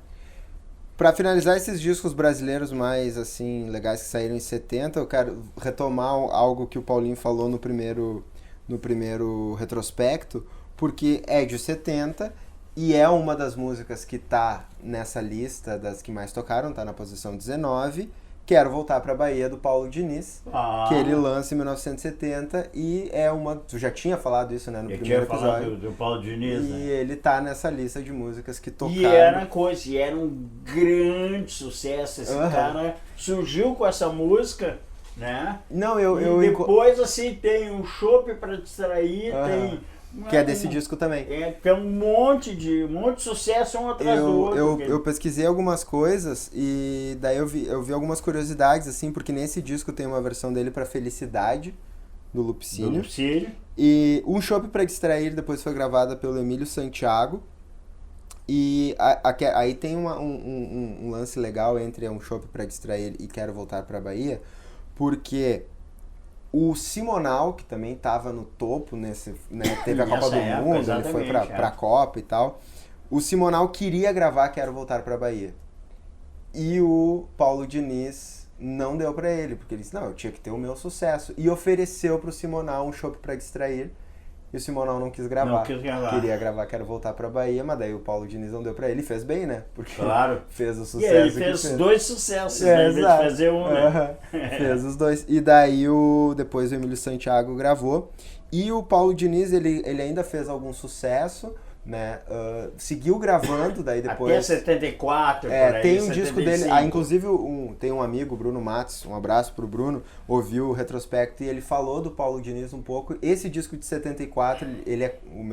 Pra finalizar esses discos brasileiros mais, assim, legais que saíram em 70, eu quero retomar algo que o Paulinho falou no primeiro retrospecto, porque é de 70 e é uma das músicas que tá nessa lista das que mais tocaram, tá na posição 19, Quero Voltar pra Bahia, do Paulo Diniz, que ele lança em 1970, e é uma... Tu já tinha falado isso, né, no primeiro episódio. Eu tinha falado do Paulo Diniz, e né? ele tá nessa lista de músicas que tocaram. E era um grande sucesso, esse cara surgiu com essa música, né? Não, e depois, assim, tem um chopp pra distrair, tem... Que é desse disco também. É um monte de sucesso um atrás do outro. Eu pesquisei algumas coisas e daí eu vi algumas curiosidades, assim, porque nesse disco tem uma versão dele pra Felicidade, do Lupicínio. E Um Chopp pra Distrair depois foi gravada pelo Emílio Santiago. E aí tem um lance legal entre Um Chopp pra Distrair e Quero Voltar pra Bahia, porque... O Simonal, que também estava no topo, teve a Copa do Mundo, ele foi pra Copa e tal. O Simonal queria gravar Quero Voltar pra Bahia. E o Paulo Diniz não deu pra ele, porque ele disse, não, eu tinha que ter o meu sucesso. E ofereceu pro Simonal Um Chopp pra Distrair. E o Simonal não quis gravar. Queria gravar Quero Voltar pra Bahia, mas daí o Paulo Diniz não deu pra ele. Fez bem, né? Porque fez o sucesso. E ele fez 2 sucessos, né? Em vez de fazer um, né? Fez os 2. E daí depois o Emílio Santiago gravou. E o Paulo Diniz, ele ainda fez algum sucesso, né? Seguiu gravando, daí depois... Até 74, por aí, tem um 75. disco dele, inclusive tem um amigo, Bruno Matos, um abraço pro Bruno, ouviu o retrospecto e ele falou do Paulo Diniz um pouco. Esse disco de 74,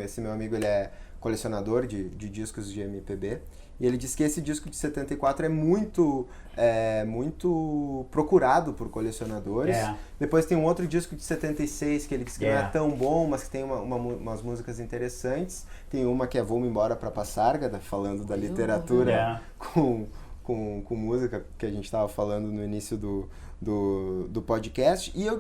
esse meu amigo, ele é colecionador de discos de MPB, e ele disse que esse disco de 74 é muito procurado por colecionadores. Depois tem um outro disco de 76 que ele disse que não é tão bom, mas que tem umas músicas interessantes. Tem uma que é Vou-me Embora pra Passarga, falando da literatura com música, que a gente estava falando no início do podcast. E eu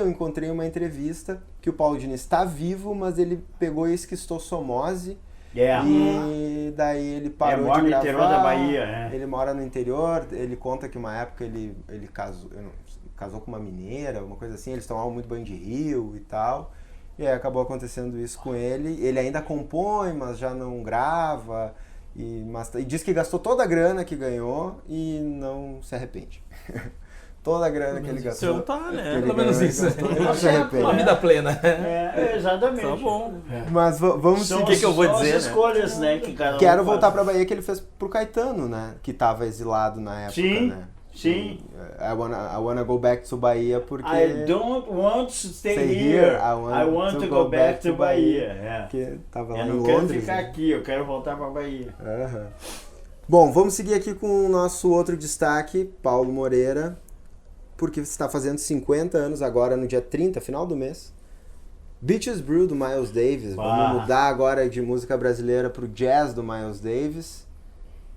encontrei uma entrevista que o Paulo Diniz está vivo, mas ele pegou e esquistossomose. E daí ele parou de gravar. No interior da Bahia, né? Ele mora no interior, ele conta que uma época ele casou com uma mineira, uma coisa assim, eles tomavam muito banho de rio e tal. E aí acabou acontecendo isso com ele. Ele ainda compõe, mas já não grava. E diz que gastou toda a grana que ganhou e não se arrepende. Toda a grana que ele gastou. Então tá, né? Pelo menos isso. Ele não se arrepende. Uma vida plena. Exatamente. Tá bom. Mas vamos São seguir. que eu vou são dizer, as né? escolhas, né? Que cada um Quero faz. voltar pra Bahia, que ele fez pro Caetano, né? Que tava exilado na época, Sim, né? sim. I wanna go back to Bahia porque... I don't want to stay Stay here. here. I want to go back to Bahia. Porque tava lá Eu em não quero Londres. ficar né? aqui, eu quero voltar pra Bahia. Aham. Bom, vamos seguir aqui com o nosso outro destaque, Paulo Moreira, porque você está fazendo 50 anos agora no dia 30, final do mês. Beaches Brew, do Miles Davis. Vamos mudar agora de música brasileira pro jazz do Miles Davis,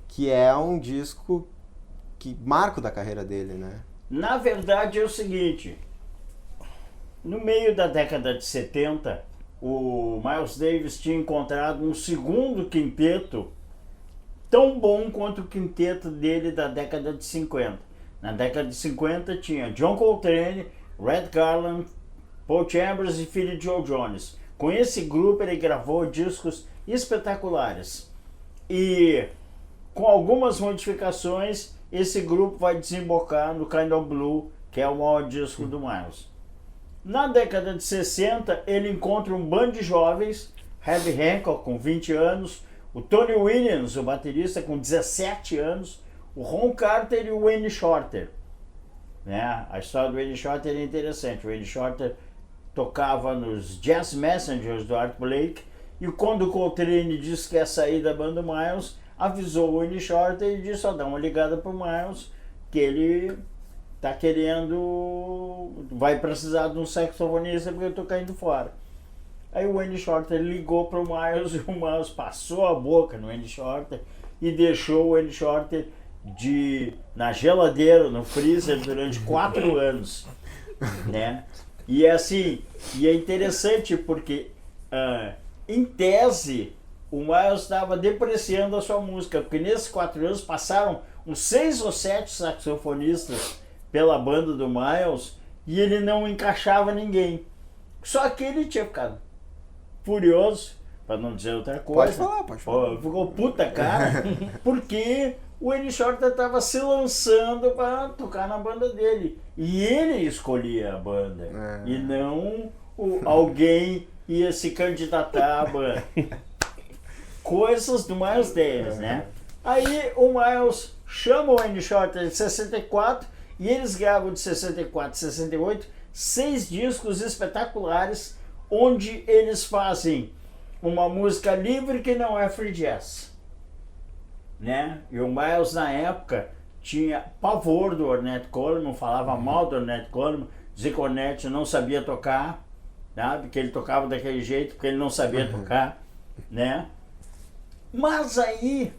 que é um disco que marco da carreira dele, né? Na verdade é o seguinte, no meio da década de 70, o Miles Davis tinha encontrado um segundo quinteto tão bom quanto o quinteto dele da década de 50. Na década de 50 tinha John Coltrane, Red Garland, Paul Chambers e Philly Joe Jones. Com esse grupo ele gravou discos espetaculares. E com algumas modificações, esse grupo vai desembocar no Kind of Blue, que é o maior disco do Miles. Na década de 60, ele encontra um bando de jovens, Herbie Hancock com 20 anos, o Tony Williams, o baterista, com 17 anos, o Ron Carter e o Wayne Shorter. Né? A história do Wayne Shorter é interessante. O Wayne Shorter tocava nos Jazz Messengers do Art Blake, e quando o Coltrane disse que ia sair da banda Miles, avisou o Wayne Shorter e disse: dá uma ligada pro Miles, que ele tá querendo, vai precisar de um saxofonista porque eu tô caindo fora. Aí o Wayne Shorter ligou pro Miles e o Miles passou a boca no Wayne Shorter e deixou o Wayne Shorter na geladeira, no freezer, durante 4 anos, né? E é assim, e é interessante porque em tese o Miles estava depreciando a sua música, porque nesses 4 anos passaram uns 6 ou 7 saxofonistas pela banda do Miles e ele não encaixava ninguém. Só que ele tinha ficado furioso, para não dizer outra coisa. Pode falar. Ficou puta cara, porque o Wayne Shorter estava se lançando para tocar na banda dele. E ele escolhia a banda, e não alguém ia se candidatar à banda. Coisas do Miles Davis, né? Aí o Miles chama o Wayne Shorter de 64 e eles gravam de 64 a 68 6 discos espetaculares, onde eles fazem uma música livre que não é free jazz, né? E o Miles na época tinha pavor do Ornette Coleman, falava mal do Ornette Coleman, dizia que o Ornette não sabia tocar, sabe? Que ele tocava daquele jeito porque ele não sabia tocar, né? Mas aí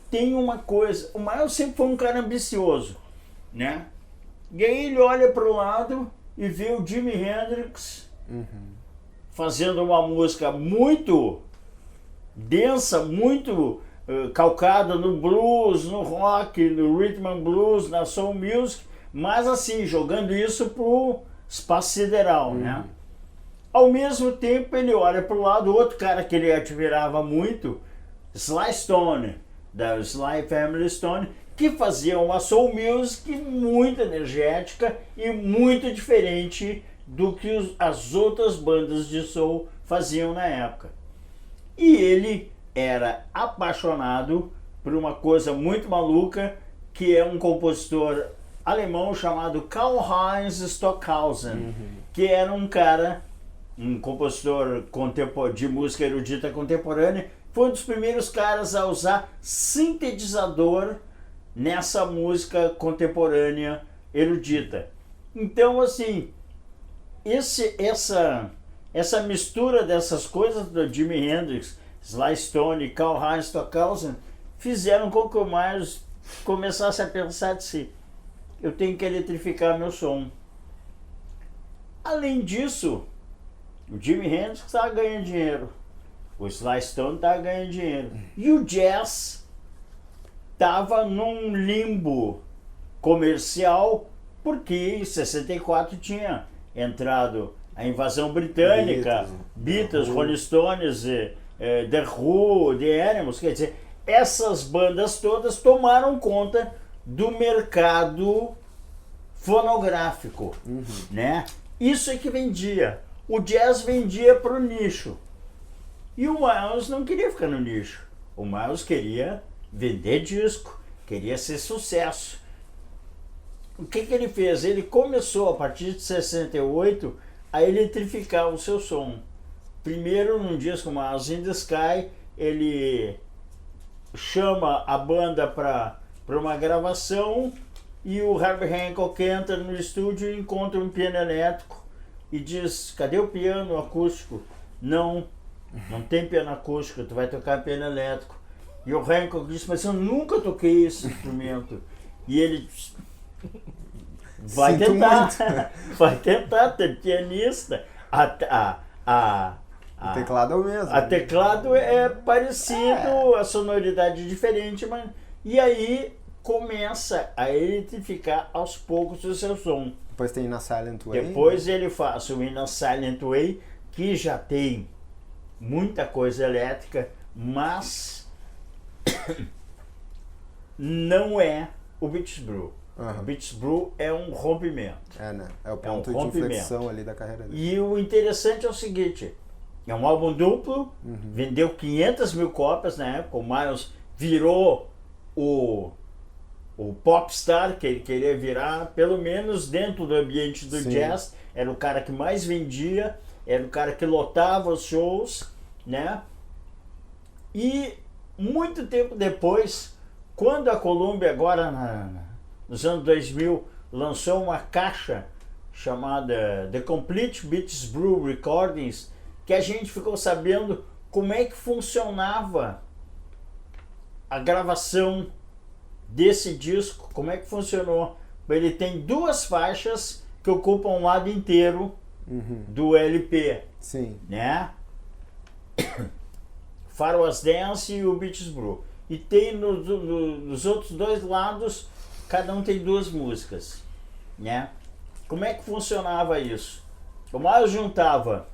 tem uma coisa, o Miles sempre foi um cara ambicioso, né? E aí ele olha para o lado e vê o Jimi Hendrix fazendo uma música muito densa, muito calcada no blues, no rock, no rhythm and blues, na soul music, mas assim, jogando isso pro espaço sideral, né? Ao mesmo tempo ele olha para o lado, outro cara que ele admirava muito, Sly Stone, da Sly Family Stone, que fazia uma soul music muito energética e muito diferente do que as outras bandas de soul faziam na época. E ele era apaixonado por uma coisa muito maluca, que é um compositor alemão chamado Karl-Heinz Stockhausen, que era um cara, um compositor de música erudita contemporânea, foi um dos primeiros caras a usar sintetizador nessa música contemporânea erudita. Então, assim, essa mistura dessas coisas do Jimi Hendrix, Sly Stone e Karl-Heinz Stockhausen fizeram com que o Miles começasse a pensar de si: eu tenho que eletrificar meu som. Além disso, o Jimi Hendrix estava ganhando dinheiro, o Sly Stone estava ganhando dinheiro, e o jazz estava num limbo comercial, porque em 64 tinha entrado a invasão britânica, Beatles, Rolling Stones, The Who, The Animals, quer dizer, essas bandas todas tomaram conta do mercado fonográfico, né? Isso é que vendia. O jazz vendia para o nicho. E o Miles não queria ficar no nicho. O Miles queria vender disco, queria ser sucesso. O que ele fez? Ele começou, a partir de 68, a eletrificar o seu som. Primeiro, num disco Miles in the Sky, ele chama a banda para uma gravação e o Herbie Hancock entra no estúdio e encontra um piano elétrico e diz: cadê o piano acústico? Não tem piano acústico, tu vai tocar piano elétrico. E o Hancock disse: mas eu nunca toquei esse instrumento. E ele vai tentar, vai tentar ter pianista. O teclado é o mesmo. A teclado é parecido, a sonoridade é diferente, mas... E aí começa a eletrificar aos poucos o seu som. Depois tem In a Silent Way. Depois ele faz o In a Silent Way, que já tem muita coisa elétrica, mas não é o Beach Brew. O Beach Brew é um rompimento. Né? É o ponto de inflexão ali da carreira dele. E o interessante é o seguinte, é um álbum duplo, vendeu 500 mil cópias na época, o Miles virou o popstar que ele queria virar, pelo menos dentro do ambiente do jazz, era o cara que mais vendia, era o cara que lotava os shows, né? E muito tempo depois, quando a Columbia, agora nos anos 2000, lançou uma caixa chamada The Complete Beach Brew Recordings, que a gente ficou sabendo como é que funcionava a gravação desse disco, como é que funcionou. Ele tem 2 faixas que ocupam um lado inteiro do LP, né? Far Was Dance e o Beach Brew. E tem nos outros 2 lados, cada um tem 2 músicas, né? Como é que funcionava isso? O Miles juntava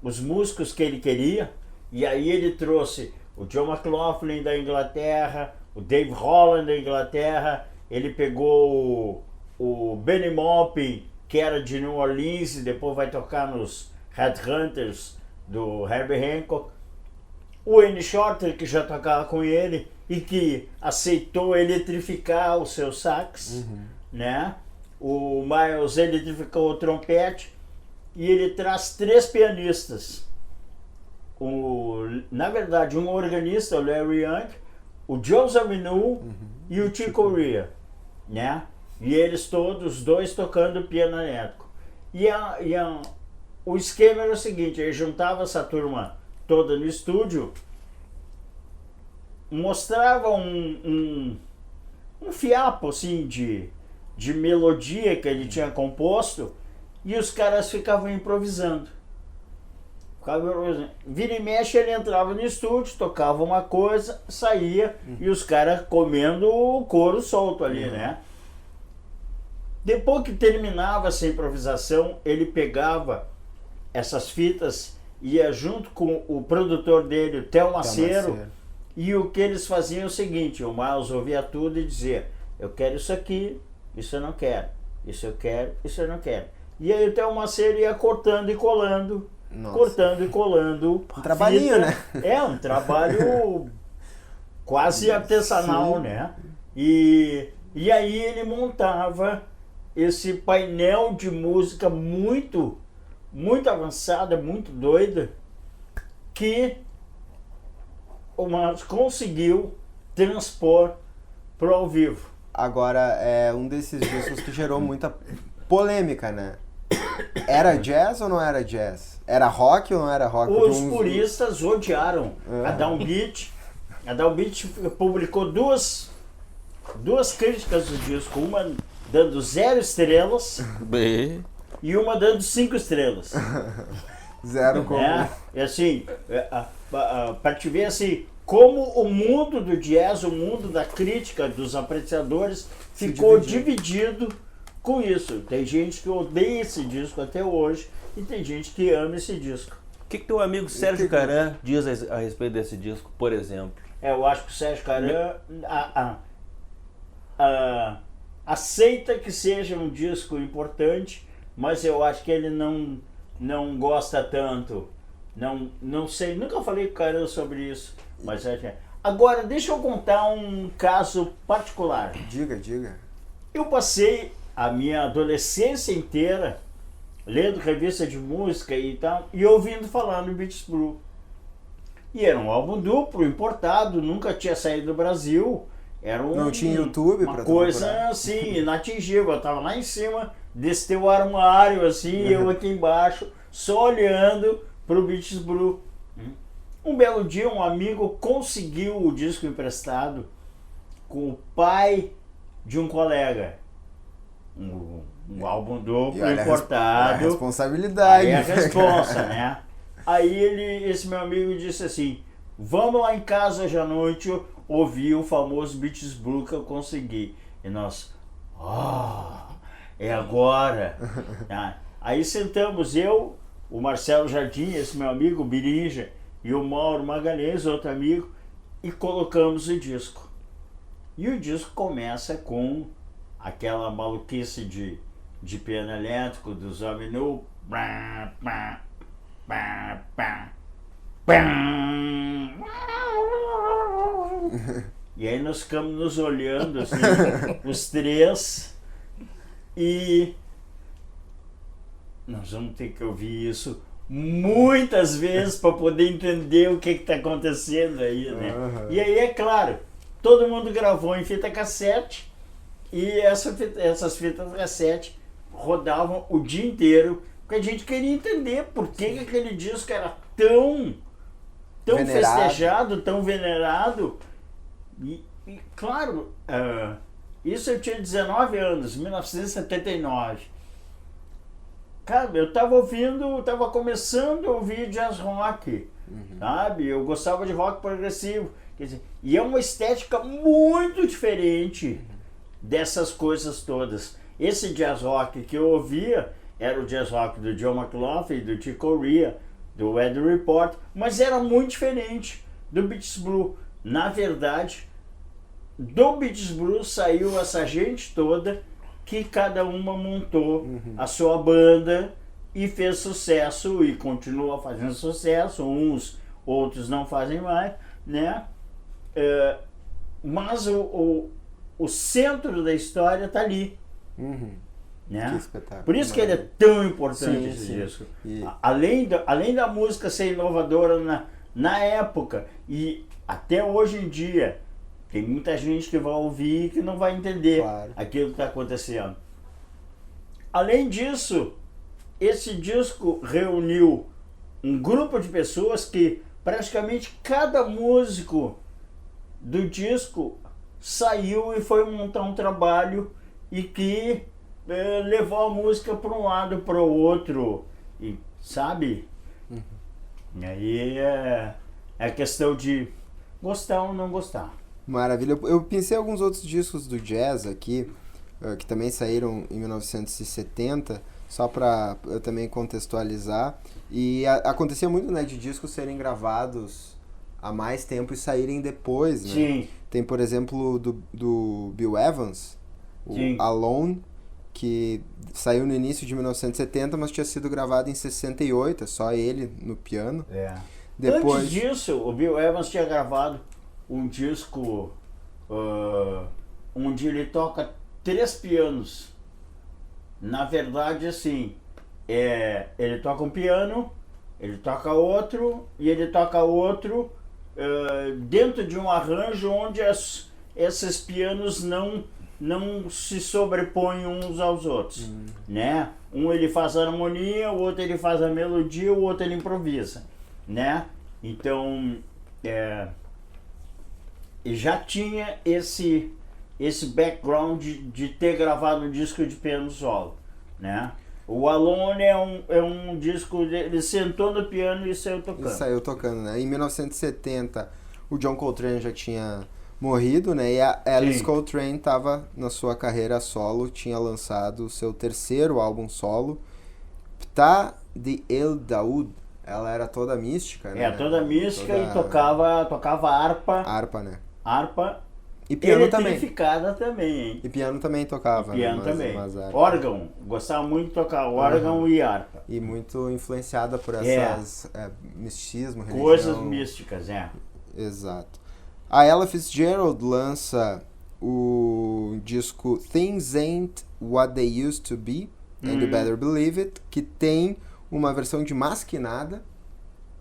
os músicos que ele queria, e aí ele trouxe o John McLaughlin da Inglaterra, o Dave Holland da Inglaterra, ele pegou o Benny Maupin, que era de New Orleans, e depois vai tocar nos Headhunters do Herbie Hancock, o Wayne Shorter, que já tocava com ele e que aceitou eletrificar o seu sax, né? O Miles eletrificou o trompete e ele traz 3 pianistas. Na verdade, um organista, o Larry Young, o Joe Zawinul e o Chick Corea, né? E eles todos, os 2 tocando piano elétrico. O esquema era o seguinte, ele juntava essa turma toda no estúdio, mostrava um fiapo assim de melodia que ele tinha composto e os caras ficavam improvisando. Vira e mexe, ele entrava no estúdio, tocava uma coisa, saía e os caras comendo o couro solto ali, né? Depois que terminava essa improvisação, ele pegava essas fitas, ia junto com o produtor dele, o Theo Macero, e o que eles faziam é o seguinte, o Miles ouvia tudo e dizia: eu quero isso aqui, isso eu não quero, isso eu quero, isso eu não quero. E aí o Theo Macero ia cortando e colando, cortando e colando. Um trabalhinho, né? É, um trabalho quase artesanal, né? E aí ele montava esse painel de música muito avançada, muito doida, que o Miles conseguiu transpor pro ao vivo. Agora, é um desses discos que gerou muita polêmica, né? Era jazz ou não era jazz? Era rock ou não era rock? Os puristas odiaram a Downbeat. A Downbeat publicou duas críticas do disco, uma dando 0 estrelas e uma dando 5 estrelas. 0 como... E assim, para te ver assim, como o mundo do jazz, o mundo da crítica, dos apreciadores, ficou dividido com isso. Tem gente que odeia esse disco até hoje e tem gente que ama esse disco. O que teu amigo Sérgio Caran diz a respeito desse disco, por exemplo? Eu acho que o Sérgio Caran aceita que seja um disco importante, mas eu acho que ele não gosta tanto. Não sei, nunca falei com o Caran sobre isso, mas agora deixa eu contar um caso particular. Diga. Eu passei a minha adolescência inteira lendo revista de música e tal, e ouvindo falar no Beatles Blue. E era um álbum duplo, importado, nunca tinha saído do Brasil. Era não tinha YouTube uma coisa assim, inatingível. Eu tava lá em cima desse teu armário, assim, e eu aqui embaixo, só olhando pro Beatles Blue. Um belo dia, um amigo conseguiu o disco emprestado com o pai de um colega. Um álbum duplo importado. A responsabilidade. Aí é a responsa, né? Aí esse meu amigo disse assim: vamos lá em casa hoje à noite ouvir o famoso Beatles Blue que eu consegui. E nós, é agora. Aí sentamos eu, o Marcelo Jardim, esse meu amigo, o Birinja, e o Mauro Magalhães, outro amigo, e colocamos o disco. E o disco começa com aquela maluquice de piano elétrico dos homens no... E aí nós ficamos nos olhando assim, os três, e nós vamos ter que ouvir isso muitas vezes para poder entender o que está acontecendo aí, né? E aí, é claro, todo mundo gravou em fita cassete, e essas fitas cassete rodavam o dia inteiro, porque a gente queria entender por que aquele disco era tão venerado, festejado, tão venerado. E claro, isso eu tinha 19 anos, 1979. Cara, eu tava começando a ouvir jazz rock, sabe? Eu gostava de rock progressivo. Quer dizer, e é uma estética muito diferente dessas coisas todas. Esse jazz rock que eu ouvia era o jazz rock do John McLaughlin, do Chick Corea, do Weather Report, mas era muito diferente do Beatles Blue. Na verdade, do Beatles Blue saiu essa gente toda que cada uma montou a sua banda e fez sucesso e continua fazendo sucesso. Outros não fazem mais, né? Mas o centro da história está ali. Né? Que espetáculo. Por isso que ele é tão importante, esse disco. Além da música ser inovadora na época, e até hoje em dia, tem muita gente que vai ouvir e que não vai entender aquilo que está acontecendo. Além disso, esse disco reuniu um grupo de pessoas que praticamente cada músico do disco saiu e foi montar um trabalho e que levou a música para um lado, para o outro, e, sabe? E aí é questão de gostar ou não gostar. Maravilha. Eu pensei em alguns outros discos do jazz aqui, que também saíram em 1970, só para eu também contextualizar. E acontecia muito, né, de discos serem gravados há mais tempo e saírem depois, né? Sim. Tem, por exemplo, do Bill Evans, o Alone, que saiu no início de 1970, mas tinha sido gravado em 68, só ele no piano. Depois... Antes disso, o Bill Evans tinha gravado um disco onde ele toca 3 pianos. Na verdade, assim, ele toca um piano, ele toca outro e ele toca outro dentro de um arranjo onde esses pianos não se sobrepõem uns aos outros, né? Um ele faz a harmonia, o outro ele faz a melodia, o outro ele improvisa, né? Então, e já tinha esse background de ter gravado um disco de piano solo, né? O Alone é um disco, ele sentou no piano e saiu tocando. Saiu tocando, né? Em 1970, o John Coltrane já tinha morrido, né? E a Alice Coltrane estava na sua carreira solo, tinha lançado o seu 3º álbum solo. Tá de El Daoud, ela era toda mística, né? Toda mística e tocava harpa, né? Harpa E piano também. eletrificada também, hein? E piano também tocava. Piano né? também. Harpas. Órgão, gostava muito de tocar órgão e harpa. E muito influenciada por essas misticismo, religião. Coisas místicas, Exato. A Ella Fitzgerald lança o disco Things Ain't What They Used to Be, and You Better Believe It, que tem uma versão de Masquinada.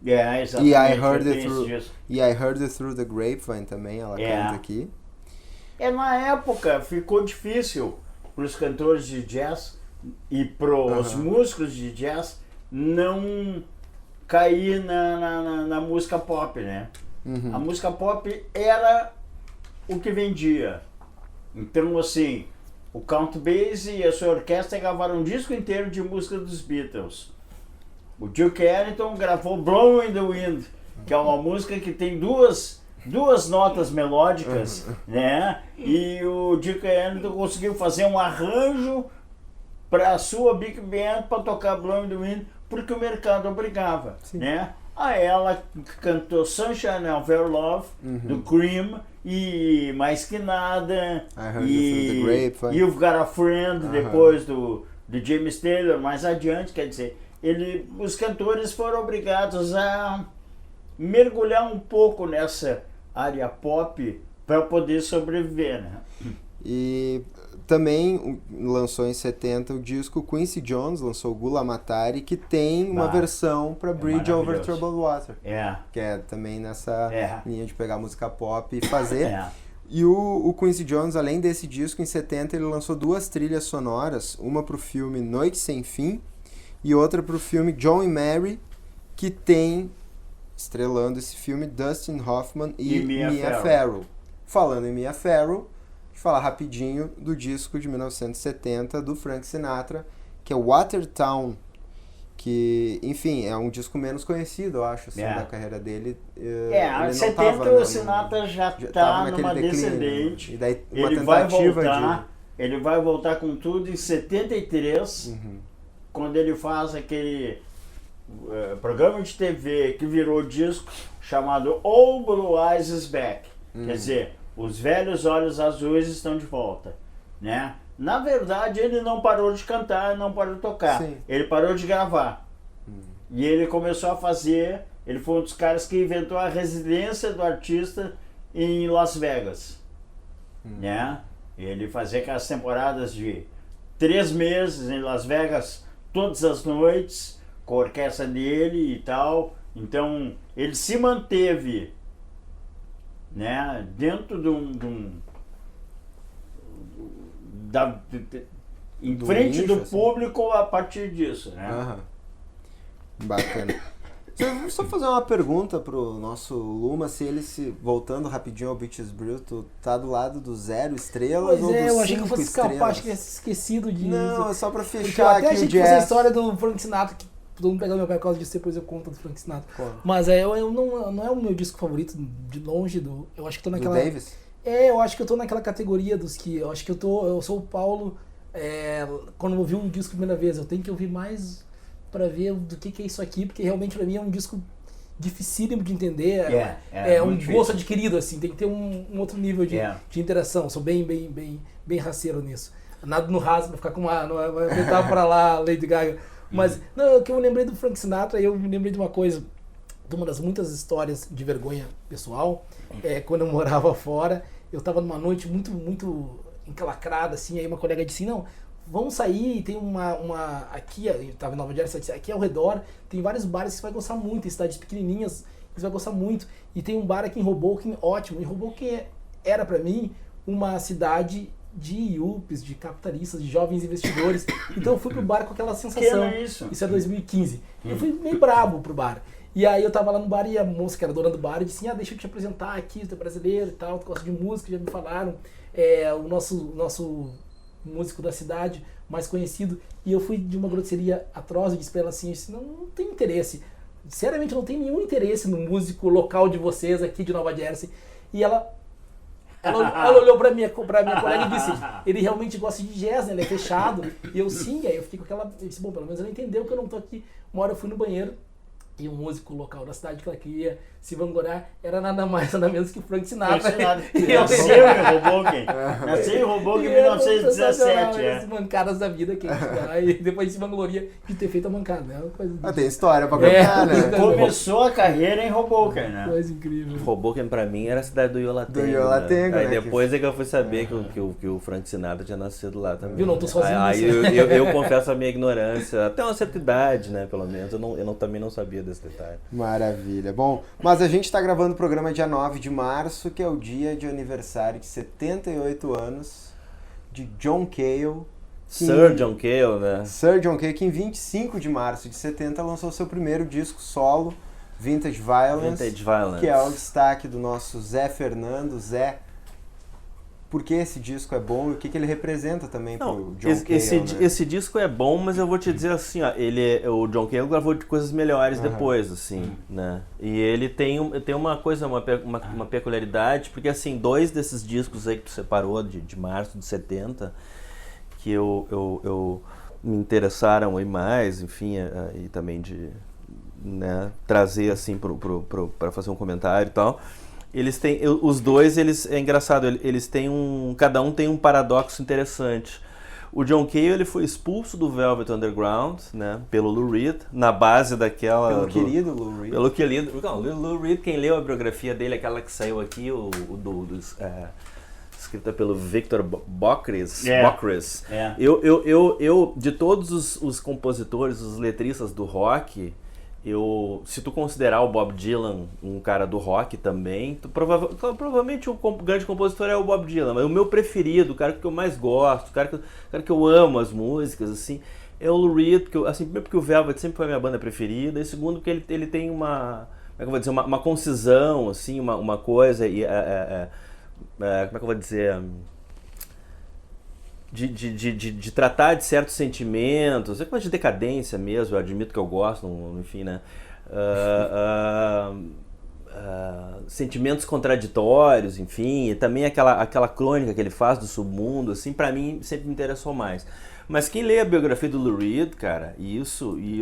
Exatamente. E I Heard It Through the Grapevine também, ela canta aqui. Na época ficou difícil para os cantores de jazz e para os músicos de jazz não cair na música pop, né? A música pop era o que vendia. Então, assim, o Count Basie e a sua orquestra gravaram um disco inteiro de música dos Beatles. O Duke Ellington gravou Blowing in the Wind, que é uma música que tem duas notas melódicas, né? E o Duke Ellington conseguiu fazer um arranjo para a sua Big Band para tocar Blowing in the Wind, porque o mercado obrigava, né? Ela cantou Sunshine of Your Love, do Cream, e Mais Que Nada, e You've Got a Friend, depois do James Taylor, mais adiante, quer dizer, os cantores foram obrigados a mergulhar um pouco nessa área pop para poder sobreviver, né? E também lançou em 70 o disco Quincy Jones, lançou Gula Matari, que tem uma versão para Bridge Over Troubled Water, que é também nessa linha de pegar música pop e fazer. E o Quincy Jones, além desse disco, em 70 ele lançou 2 trilhas sonoras, uma para o filme Noite Sem Fim e outra para o filme John e Mary, que tem, estrelando esse filme, Dustin Hoffman e Mia Farrow. Falando em Mia Farrow, falar rapidinho do disco de 1970 do Frank Sinatra, que é Watertown, que, enfim, é um disco menos conhecido, eu acho, assim, da carreira dele. Em 70 o Sinatra já está numa descendente, e daí ele vai voltar com tudo em 73, quando ele faz aquele programa de TV que virou disco, chamado All Blue Eyes Is Back, quer dizer, Os Velhos Olhos Azuis Estão de Volta, né? Na verdade, ele não parou de cantar, não parou de tocar. Ele parou de gravar. E ele começou a fazer... Ele foi um dos caras que inventou a residência do artista em Las Vegas, né? Ele fazia aquelas temporadas de 3 meses em Las Vegas, todas as noites, com a orquestra dele e tal. Então, ele se manteve, né, dentro em frente nicho, do público a partir disso, né? Bacana. Vou só fazer uma pergunta pro nosso Luma, se ele, voltando rapidinho ao Bitches Brew, tu tá do lado do 0 estrelas ou do 5 estrelas? Eu achei que eu fosse capaz de ter esquecido disso. Não, é só pra fechar aqui o jazz. Eu até achei que fosse a história do Frank Sinatra, que todo mundo pegou meu pé por causa disso, depois eu conto do Frank Sinatra. Mas não é o meu disco favorito, de longe, eu acho que tô naquela... Do Davis? Eu acho que eu tô naquela categoria dos que... Eu acho que eu sou o Paulo, quando eu ouvi um disco a primeira vez, eu tenho que ouvir mais pra ver do que é isso aqui, porque realmente pra mim é um disco dificílimo de entender, é um gosto adquirido, assim, tem que ter um outro nível de interação. Sou bem raceiro nisso. Nada no raso pra ficar com uma metáfora lá, Lady Gaga. Mas, não, o que eu me lembrei do Frank Sinatra, eu me lembrei de uma coisa, de uma das muitas histórias de vergonha pessoal, quando eu morava fora, eu tava numa noite muito encalacrada, assim, aí uma colega disse, não, vamos sair, tem uma aqui, eu estava em Nova Jersey, aqui ao redor, tem vários bares que você vai gostar muito, em cidades pequenininhas, que você vai gostar muito, e tem um bar aqui em Hoboken, ótimo, e Hoboken era pra mim uma cidade de IUPs, de capitalistas, de jovens investidores, então eu fui pro bar com aquela sensação, isso é 2015, eu fui meio brabo pro bar, e aí eu tava lá no bar e a moça que era dona do bar disse assim, deixa eu te apresentar aqui, tu é brasileiro e tal, tu gosta de música, já me falaram, o nosso músico da cidade, mais conhecido, e eu fui de uma grosseria atroz, e disse pra ela assim, não tem interesse, sinceramente não tem nenhum interesse no músico local de vocês aqui de Nova Jersey, e ela Ela olhou pra minha colega e disse, ele realmente gosta de jazz, né? Ele é fechado. E eu sim, aí eu fiquei com aquela... Eu disse, bom, pelo menos ela entendeu que eu não tô aqui. Uma hora eu fui no banheiro e um músico local da cidade que ela queria se vangloriar era nada mais, nada menos que Frank Sinatra. Nasceu em Hoboken. Nasceu em Hoboken em 1917. Mancadas da vida que a gente dá e depois se vangloria de ter feito a mancada. É uma coisa tem história pra contar, né? Começou a carreira em Hoboken, né? Coisa incrível. Hoboken pra mim era a cidade do Yolatengo. Né? Aí depois é que eu fui saber que o Frank Sinatra tinha nascido lá também. Viu? Não tô sozinho. Aí eu confesso a minha ignorância, até uma certa idade, né? Pelo menos. Eu também não sabia desse detalhe. Maravilha. Bom, mas a gente tá gravando o programa dia 9 de março, que é o dia de aniversário de 78 anos de John Cale. Sir John Cale, né? Sir John Cale, que em 25 de março de 70 lançou seu primeiro disco solo, Vintage Violence, que é o destaque do nosso Zé Fernando. Zé, por que esse disco é bom e o que ele representa também pro John Cale, esse disco é bom, mas eu vou te dizer assim, ó, o John Cale gravou de coisas melhores depois, assim, né? E ele tem uma coisa, uma peculiaridade, porque assim, 2 desses discos aí que tu separou de março de 70, que eu me interessaram aí mais, enfim, e também de, né, trazer assim para fazer um comentário e tal. Eles têm, os dois, é engraçado, eles têm cada um tem um paradoxo interessante. O John Cale, ele foi expulso do Velvet Underground, né, pelo Lou Reed, na base daquela... Pelo querido Lou Reed. Pelo querido... Não, Lou Reed, quem leu a biografia dele, aquela que saiu aqui, escrita pelo Victor Bockris. Eu, de todos os compositores, os letristas do rock... se tu considerar o Bob Dylan um cara do rock também, provavelmente o grande compositor é o Bob Dylan, mas o meu preferido, o cara que eu mais gosto, o cara que eu amo as músicas, assim, é o Lou Reed, assim, primeiro porque o Velvet sempre foi a minha banda preferida, e segundo porque ele tem uma, como é que eu vou dizer, uma concisão, assim, uma coisa, e como é que eu vou dizer... De tratar de certos sentimentos, é coisa de decadência mesmo, eu admito que eu gosto, enfim, né? Sentimentos contraditórios, enfim, e também aquela crônica que ele faz do submundo, assim, pra mim sempre me interessou mais. Mas quem lê a biografia do Lou Reed, cara, e eu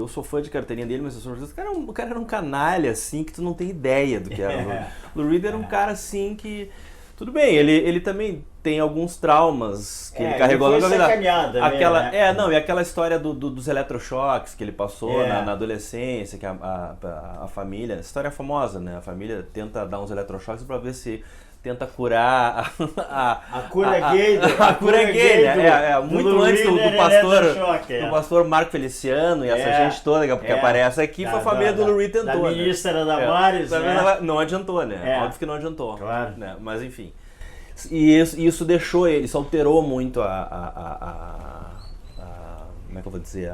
sou fã de carteirinha dele, mas o cara era um canalha, assim, que tu não tem ideia do que era. Lou Reed era um cara, assim, que... Tudo bem, ele também tem alguns traumas que ele carregou na vida. E aquela história dos eletrochoques que ele passou na adolescência, que a família, história famosa, né? A família tenta dar uns eletrochoques para ver se tenta curar a cura gay, a cura gay, né? Muito antes do pastor Marco Feliciano e essa gente toda que aparece aqui, foi a família do Lou Reed tentou, da ministra Damares, né? Não adiantou, né? Óbvio que não adiantou. Claro. Né? Mas enfim. E isso deixou ele, isso alterou muito como é que eu vou dizer,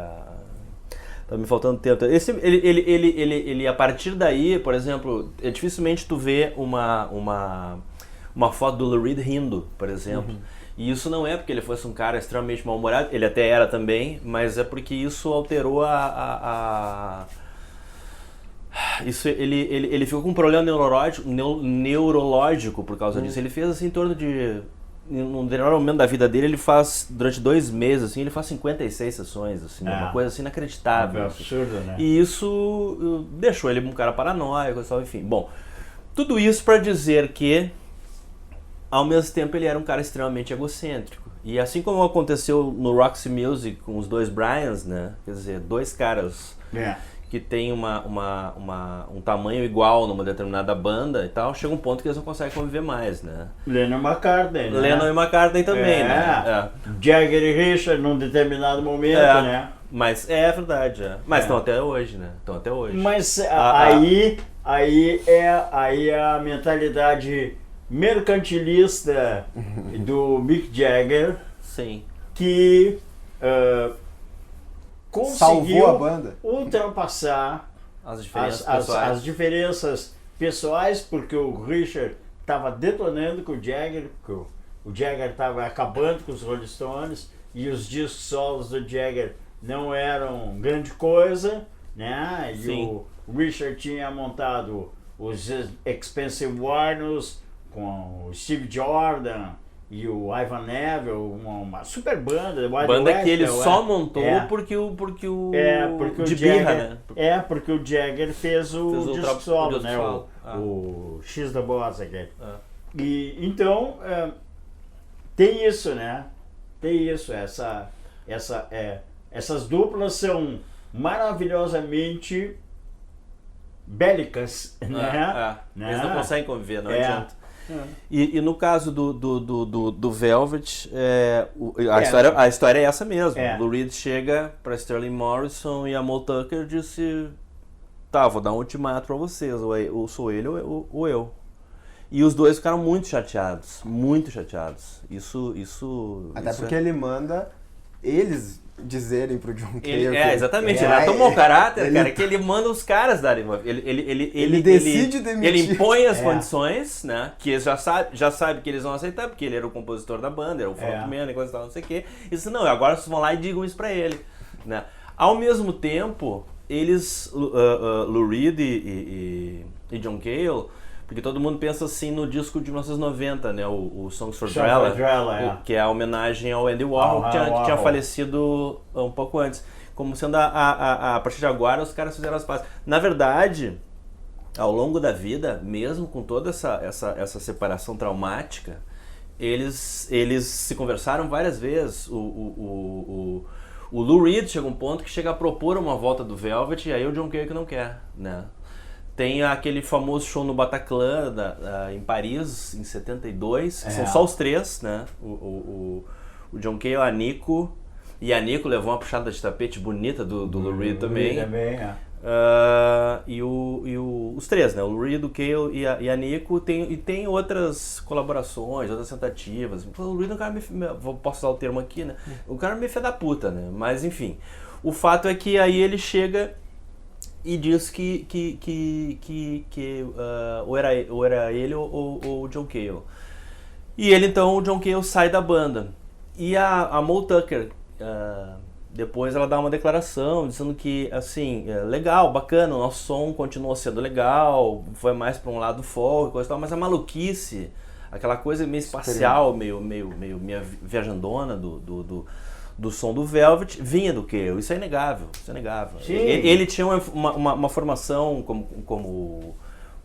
tá me faltando tempo. Ele a partir daí, por exemplo, dificilmente tu vê uma foto do Lou Reed rindo, por exemplo. E isso não é porque ele fosse um cara extremamente mal-humorado, ele até era também, mas é porque isso alterou ele ficou com um problema neurológico por causa disso. Ele fez assim em torno de... Num determinado momento da vida dele, ele faz, durante 2 meses, assim, ele faz 56 sessões, assim, uma coisa assim inacreditável. É absurdo, né? E isso deixou ele um cara paranoico, enfim. Bom, tudo isso para dizer que, ao mesmo tempo, ele era um cara extremamente egocêntrico. E assim como aconteceu no Roxy Music com os 2 Bryans, né? Quer dizer, 2 caras... que tem um tamanho igual numa determinada banda e tal, chega um ponto que eles não conseguem conviver mais, né? Lennon e McCartney, né? Lennon e McCartney também, né? Jagger e Richard num determinado momento, né? Mas é verdade, Mas estão até hoje, né? Estão até hoje. Mas aí é a mentalidade mercantilista do Mick Jagger. Sim. Que... conseguiu salvou a banda, ultrapassar as diferenças pessoais, porque o Richard estava detonando com o Jagger, porque o Jagger estava acabando com os Rolling Stones e os discos solos do Jagger não eram grande coisa, né? E o Richard tinha montado os Expensive Warners com o Steve Jordan e o Ivan Neville, uma super banda. Banda que ele só montou porque o de birra, Jagger, né? porque o Jagger fez o disco solo, né? Solo. O X da Boss aqui. E então tem isso, né? Tem isso, essas duplas são maravilhosamente bélicas, né? Eles não conseguem conviver, não adianta. E no caso do Velvet, a história é essa mesmo. O Lou Reed chega para Sterling Morrison e a Moe Tucker disse: tá, vou dar um ultimato para vocês, ou sou ele ou eu. E os dois ficaram muito chateados, muito chateados. Até porque ele manda eles dizerem pro John Cale. Exatamente. Ele tomou o caráter, cara, que ele manda os caras darem uma... Ele decide demitir. Ele impõe as condições, né? Que eles já sabe que eles vão aceitar, porque ele era o compositor da banda, era o frontman e coisa e tal, não sei o quê. E disse, não, agora vocês vão lá e digam isso pra ele. Né? Ao mesmo tempo, eles, Lou Reed e John Cale... Porque todo mundo pensa assim no disco de 1990, né? O Songs for Drella, que é a homenagem ao Andy Warhol, que tinha falecido um pouco antes. Como sendo a partir de agora os caras fizeram as pazes. Na verdade, ao longo da vida, mesmo com toda essa separação traumática, eles se conversaram várias vezes. O Lou Reed chega a um ponto que chega a propor uma volta do Velvet e aí o John Cale que não quer, né? Tem aquele famoso show no Bataclan, em Paris, em 72, que são só os três, né? O John Cale, a Nico, e a Nico levou uma puxada de tapete bonita do Lou Reed também. Os três, né? O Lou Reed, o Cale e a Nico, tem outras colaborações, outras tentativas. O Lou Reed é um cara posso usar o termo aqui, né? O cara é meio filho da puta, né? Mas enfim, o fato é que aí ele chega... E diz que ou era ele ou o John Cale. E ele, então, o John Cale sai da banda. E a Moe Tucker, depois ela dá uma declaração dizendo que, assim, legal, bacana, o nosso som continua sendo legal, foi mais para um lado folk, coisa e tal, mas a maluquice, aquela coisa meio espacial, meio viajandona do som do Velvet, vinha do Cale. Isso é inegável, Ele tinha uma formação como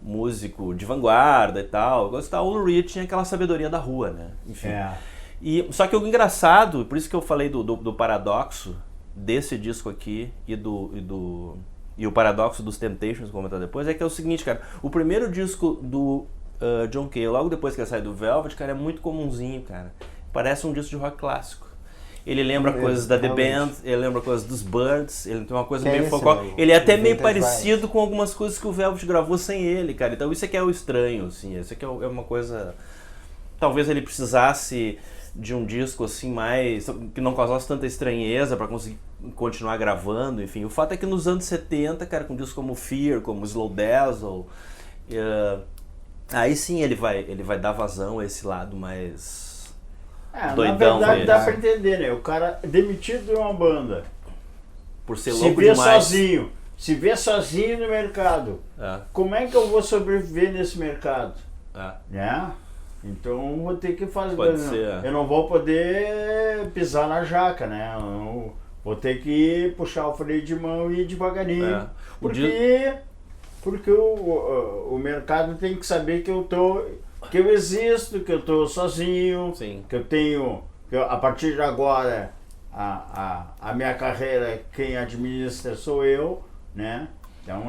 músico de vanguarda e tal. O Lou Reed tinha aquela sabedoria da rua, né? Enfim. Só que o engraçado, por isso que eu falei do paradoxo desse disco aqui e o paradoxo dos Temptations, vou comentar depois, é que é o seguinte, cara. O primeiro disco do John Cale, logo depois que ele sai do Velvet, cara, é muito comumzinho, cara. Parece um disco de rock clássico. Ele lembra coisas da The Band, ele lembra coisas dos Birds, ele tem uma coisa meio folclórica. Ele é até meio parecido com algumas coisas que o Velvet gravou sem ele, cara. Então isso aqui é o estranho, assim. Isso aqui é uma coisa... Talvez ele precisasse de um disco assim mais... que não causasse tanta estranheza pra conseguir continuar gravando, enfim. O fato é que nos anos 70, cara, com discos como Fear, como Slow Dazzle, aí sim ele vai dar vazão a esse lado mais... doidão, na verdade dá pra entender, né? O cara demitido de uma banda, por ser louco demais, se vê sozinho no mercado, como é que eu vou sobreviver nesse mercado? Né? Então vou ter que fazer, eu não vou poder pisar na jaca, né? Eu vou ter que puxar o freio de mão e ir devagarinho, porque o mercado tem que saber que eu existo, que eu estou sozinho, que eu tenho, a partir de agora a minha carreira, quem administra sou eu, né? Então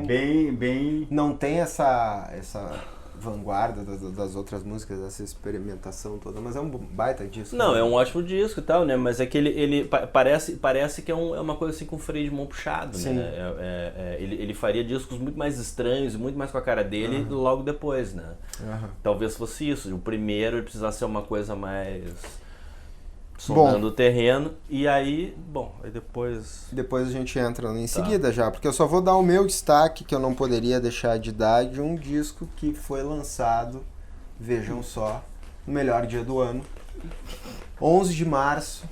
bem... Não tem essa vanguarda das outras músicas, essa experimentação toda, mas é um baita disco. Não, é um ótimo disco e tal, né? Mas é que ele parece que é uma coisa assim com freio de mão puxado, né? Ele faria discos muito mais estranhos, muito mais com a cara dele logo depois, né? Talvez fosse isso. O primeiro ele precisasse ser uma coisa mais sondando o terreno, e aí, aí depois a gente entra em seguida já, porque eu só vou dar o meu destaque, que eu não poderia deixar de dar, de um disco que foi lançado, vejam só, no melhor dia do ano, 11 de março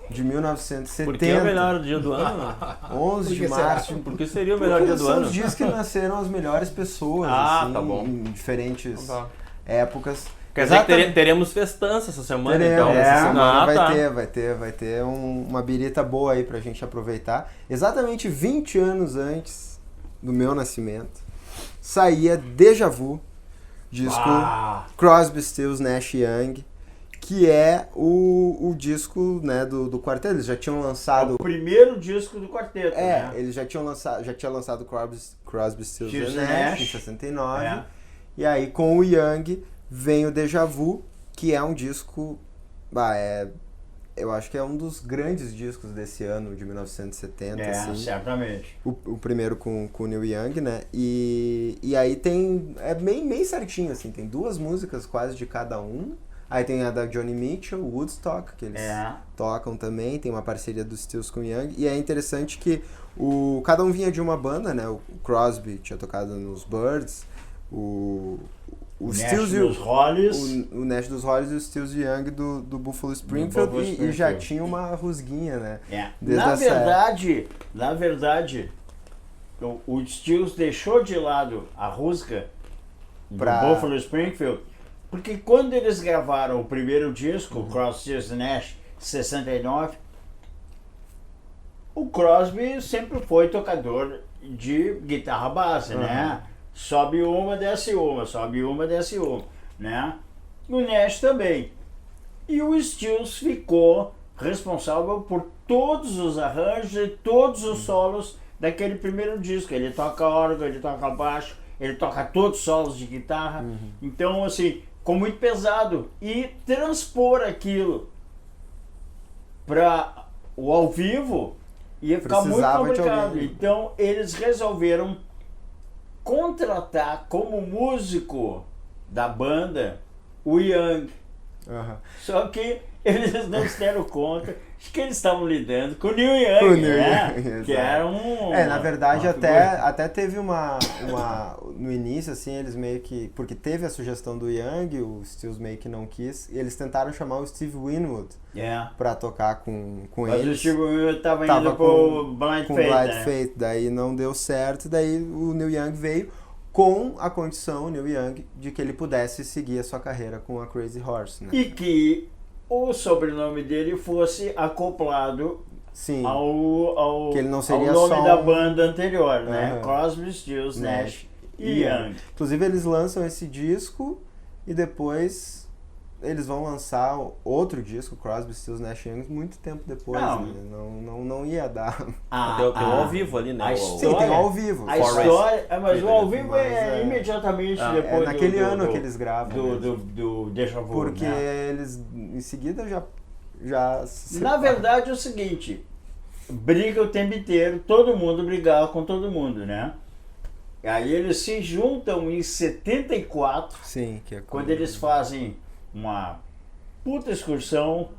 de 1970. Por que é o melhor dia do ano? 11 de Por que março. Por que seria o melhor dia do São ano? os dias que nasceram as melhores pessoas, Ah, assim, tá bom. em diferentes Então tá. épocas. Quer dizer que teremos festança essa semana, Teremos, então? essa semana tá. vai ter uma birita boa aí pra gente aproveitar. Exatamente 20 anos antes do meu nascimento, saía Deja Vu, disco Crosby, Stills, Nash Young, que é o disco, né, do quarteto. Eles já tinham lançado... O primeiro disco do quarteto, né? Eles já tinha lançado Crosby, Stills Stills and and Nash Nash. em 69. É. E aí com o Young vem o Deja Vu, que é um disco... eu acho que é um dos grandes discos desse ano, de 1970. assim. Certamente. O primeiro com o Neil Young, né? E aí tem... É bem certinho, assim. Tem 2 músicas quase de cada um. Aí tem a da Johnny Mitchell, Woodstock, que eles tocam também. Tem uma parceria dos Stills com o Young. E é interessante que cada um vinha de uma banda, né? O Crosby tinha tocado nos Byrds. O Stills e dos Hollies. o Nash dos Hollies e o Stills e Young do Buffalo Springfield. E já tinha uma rusguinha, né? Na verdade, o Stills deixou de lado a rusga do Buffalo Springfield, porque quando eles gravaram o primeiro disco, o Crosby, Stills and Nash, 69, o Crosby sempre foi tocador de guitarra base, né? Sobe uma, desce uma, sobe uma, desce uma, né? O Nash também. E o Stills ficou responsável por todos os arranjos e todos os solos daquele primeiro disco. Ele toca órgão, ele toca baixo, ele toca todos os solos de guitarra. Então, assim, ficou muito pesado. E transpor aquilo para o ao vivo ia ficar muito complicado. Então, eles resolveram contratar como músico da banda o Young. Só que eles não se deram conta de que eles estavam lidando com o Neil Young, né? Que era na verdade, até teve uma... No início, assim, eles meio que... Porque teve a sugestão do Young, o Stills meio que não quis, e eles tentaram chamar o Steve Winwood pra tocar com Mas eles. o Steve Winwood tava indo pro Blind Faith, daí não deu certo, daí o Neil Young veio com a condição, o Neil Young, de que ele pudesse seguir a sua carreira com a Crazy Horse, né? E que o sobrenome dele fosse acoplado ao que ele não seria ao nome só da banda anterior, né? Uhum. Crosby, Stills, Nash e Young. Inclusive eles lançam esse disco e depois eles vão lançar outro disco, Crosby, Stills, Nash Young, muito tempo depois. Não ia dar. Tem um ao vivo ali, né? Sim, tem um ao vivo. A história, mas o ao vivo é imediatamente depois naquele ano que eles gravam. Do Deja Vu, porque né? eles em seguida já se Na verdade é o seguinte, briga o tempo inteiro, todo mundo brigava com todo mundo, né? Aí eles se juntam em 74, sim, que é quando eles fazem uma puta excursão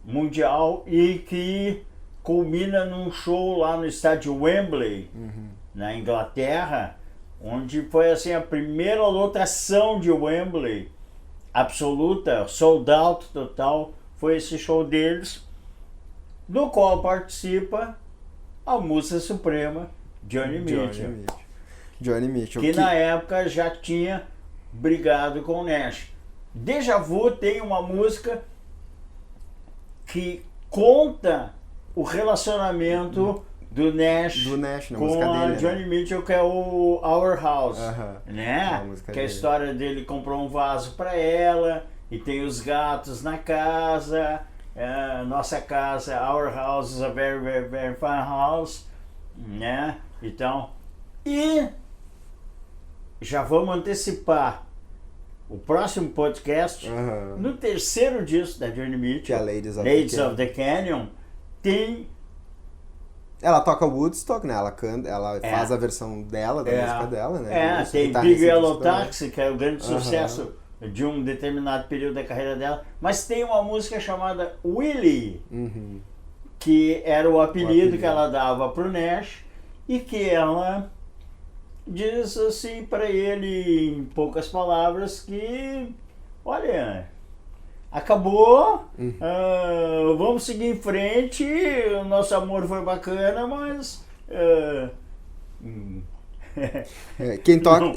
mundial e que culmina num show lá no estádio Wembley, na Inglaterra, onde foi assim a primeira lotação de Wembley absoluta, sold out total, foi esse show deles, do qual participa a Musa Suprema Johnny Mitchell, que na época já tinha brigado com o Nash. Deja Vu tem uma música que conta o relacionamento do Nash na com música a dele, Johnny Mitchell, que é o Our House, né? música Que é a dele. história dele comprou um vaso para ela e tem os gatos na casa. Nossa casa, our house is a very, very, very fine house, né? Então, e já vamos antecipar o próximo podcast. No terceiro disco da Johnny Mitchell, que é Ladies of the Canyon, tem... Ela toca Woodstock, né? Ela faz a versão dela, da música dela, né? Tem Big Yellow Taxi, que é o grande sucesso de um determinado período da carreira dela, mas tem uma música chamada Willie, que era o apelido que ela dava pro Nash, e que ela diz assim para ele, em poucas palavras, que olha, acabou, vamos seguir em frente, o nosso amor foi bacana, mas Quem toca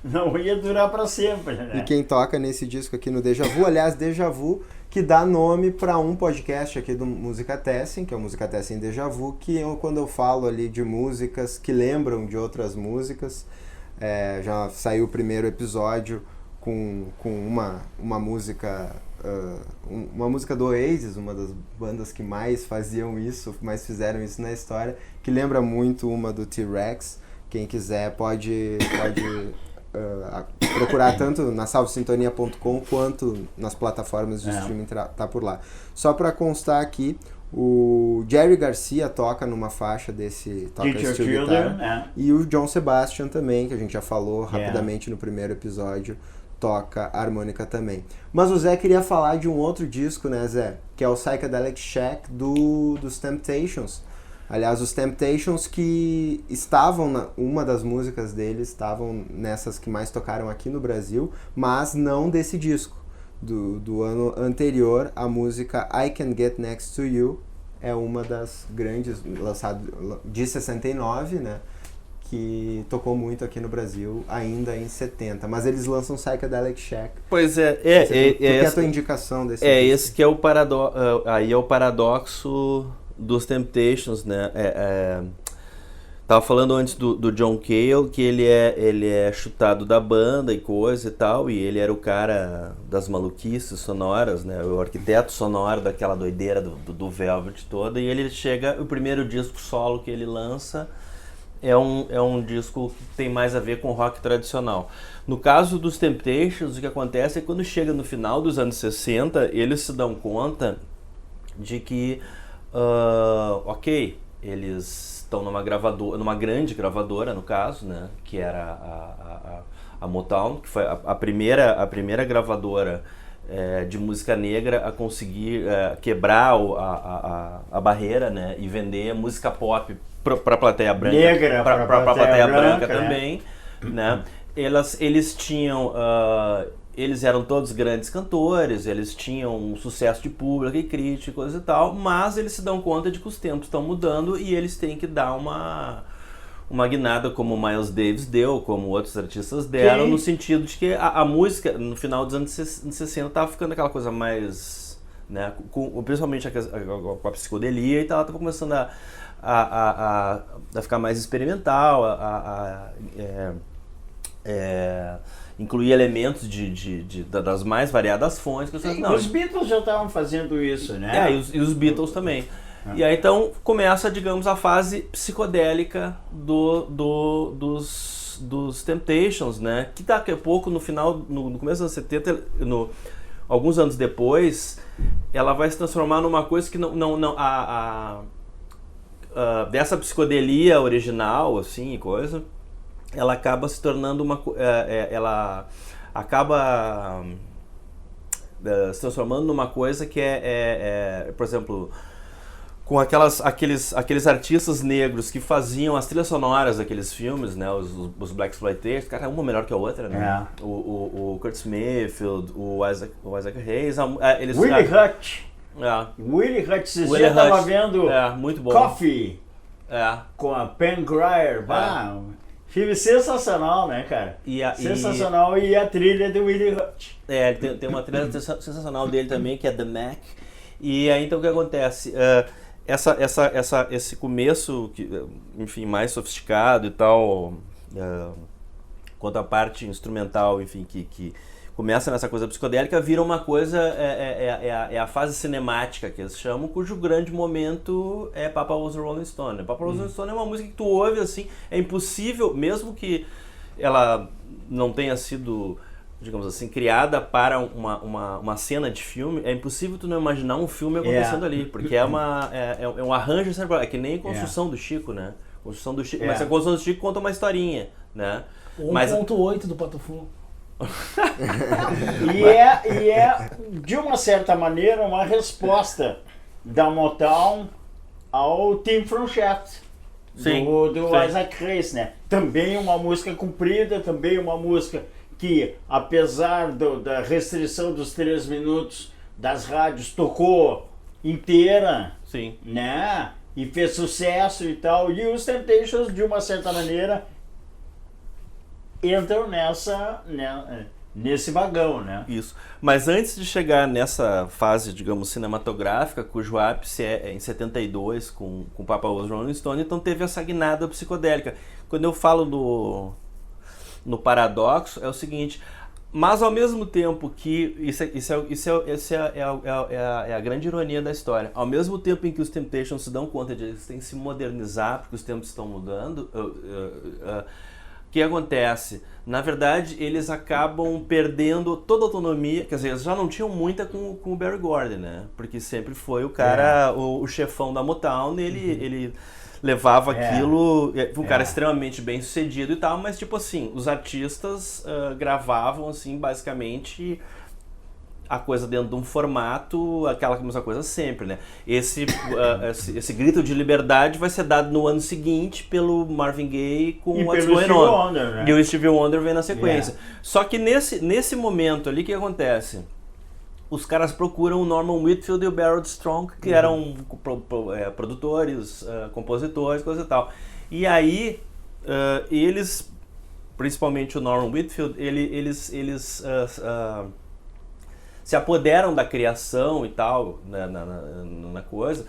não ia durar para sempre, né? E quem toca nesse disco aqui no Deja Vu, aliás, Deja Vu, que dá nome para um podcast aqui do Música Tessin, que é o Música Tessin Deja Vu, que quando eu falo ali de músicas que lembram de outras músicas, já saiu o primeiro episódio com uma música do Oasis, uma das bandas que mais faziam isso, mais fizeram isso na história, que lembra muito uma do T-Rex. Quem quiser pode procurar tanto na salvesintonia.com quanto nas plataformas de streaming, tá por lá. Só para constar aqui, o Jerry Garcia toca numa faixa desse steel guitar, e o John Sebastian também, que a gente já falou rapidamente no primeiro episódio, toca harmônica também. Mas o Zé queria falar de um outro disco, né, Zé? Que é o Psychedelic Shack dos Temptations. Aliás, os Temptations que estavam, uma das músicas deles estavam nessas que mais tocaram aqui no Brasil, mas não desse disco. Do ano anterior, a música I Can Get Next to You é uma das grandes, lançada de 69, né? Que tocou muito aqui no Brasil ainda em 70. Mas eles lançam Psychedelic Shack. Pois é a tua indicação desse disco? disco? Esse que é o aí é o paradoxo dos Temptations, né? Tava falando antes do John Cale, que ele é chutado da banda e coisa e tal, e ele era o cara das maluquices sonoras, né? O arquiteto sonoro daquela doideira do Velvet toda, e ele chega, o primeiro disco solo que ele lança é um disco que tem mais a ver com rock tradicional. No caso dos Temptations, o que acontece é que quando chega no final dos anos 60, eles se dão conta de que eles estão numa grande gravadora, no caso, né, que era a Motown, que foi a primeira gravadora de música negra a conseguir quebrar a barreira, né, e vender música pop para a plateia branca, negra, para a plateia branca também, né? Eles tinham eles eram todos grandes cantores, eles tinham um sucesso de público e críticos e tal, mas eles se dão conta de que os tempos estão mudando e eles têm que dar uma guinada, como o Miles Davis deu, como outros artistas deram, no sentido de que a música, no final dos anos 60, estava ficando aquela coisa mais, né, principalmente com a psicodelia e tal, estava começando a ficar mais experimental, incluir elementos das mais variadas fontes. Os Beatles já estavam fazendo isso, né? E os Beatles também. E aí então começa, digamos, a fase psicodélica dos Temptations, né? Que daqui a pouco, no começo dos anos 70, alguns anos depois, ela vai se transformar numa coisa que dessa psicodelia original, assim, coisa, ela acaba se tornando ela acaba se transformando numa coisa que por exemplo, com aqueles artistas negros que faziam as trilhas sonoras daqueles filmes, né, os Blaxploitation, cara, uma melhor que a outra, né? O Curtis Mayfield, o Isaac Hayes, Willie Hutch. Willie Hutch, esses dias eu tava vendo muito bom. Coffee com a Pam Grier. Filme sensacional, né, cara? Sensacional, e a trilha do Willie Hutch. Tem uma trilha sensacional dele também, que é The Mac. E aí, então, o que acontece? Esse começo, enfim, mais sofisticado e tal, quanto à parte instrumental, enfim, que começa nessa coisa psicodélica, vira uma coisa, a fase cinemática que eles chamam, cujo grande momento é Papa Was a Rolling Stone. Papa Was a Rolling Stone é uma música que tu ouve, assim, é impossível, mesmo que ela não tenha sido, digamos assim, criada para uma cena de filme, é impossível tu não imaginar um filme acontecendo ali, porque é um arranjo cerebral, é que nem a construção do Chico, né? Mas a construção do Chico conta uma historinha, né? 1.8 do Pato Fu. E de uma certa maneira, uma resposta da Motown ao Tim from Shaft, do Isaac Hayes, né? Também uma música comprida, também uma música que, apesar da restrição dos 3 minutos, das rádios tocou inteira, Sim. né? E fez sucesso e tal. E os Temptations, de uma certa maneira, entram nesse vagão, né? Isso. Mas antes de chegar nessa fase, digamos, cinematográfica, cujo ápice é em 72 com Papa Was Rolling Stone, então teve essa guinada psicodélica. Quando eu falo no paradoxo, é o seguinte: mas ao mesmo tempo que isso é a grande ironia da história, ao mesmo tempo em que os Temptations se dão conta de que eles têm que se modernizar porque os tempos estão mudando, o que acontece? Na verdade, eles acabam perdendo toda a autonomia, quer dizer, eles já não tinham muita com o Barry Gordy, né? Porque sempre foi o cara, o chefão da Motown, ele levava aquilo, um cara extremamente bem sucedido e tal, mas tipo assim, os artistas gravavam assim, basicamente a coisa dentro de um formato, aquela mesma coisa sempre, né? Esse grito de liberdade vai ser dado no ano seguinte pelo Marvin Gaye com What's Going On. Wonder, né? E o Stevie Wonder vem na sequência. Só que nesse momento ali, o que acontece? Os caras procuram o Norman Whitfield e o Barrett Strong, que eram produtores, compositores, coisa e tal. E aí, eles, principalmente o Norman Whitfield, eles se apoderam da criação e tal, na coisa.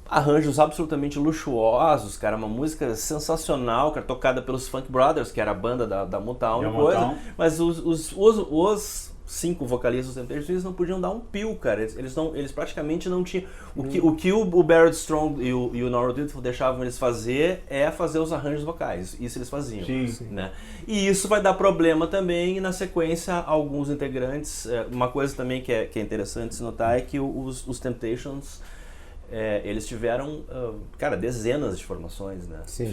Arranjos absolutamente luxuosos, cara, uma música sensacional, cara, tocada pelos Funk Brothers, que era a banda da Motown, coisa. Mas os 5 vocalistas do Temptations não podiam dar um pio, cara. Eles praticamente não tinham. O que o Barrett Strong e o Norman Whitfield deixavam eles fazer é fazer os arranjos vocais. Isso eles faziam. Sim. Né? E isso vai dar problema também, e na sequência, alguns integrantes. Uma coisa também que é interessante se notar é que os Temptations. Eles tiveram, cara, dezenas de formações, né? Sim.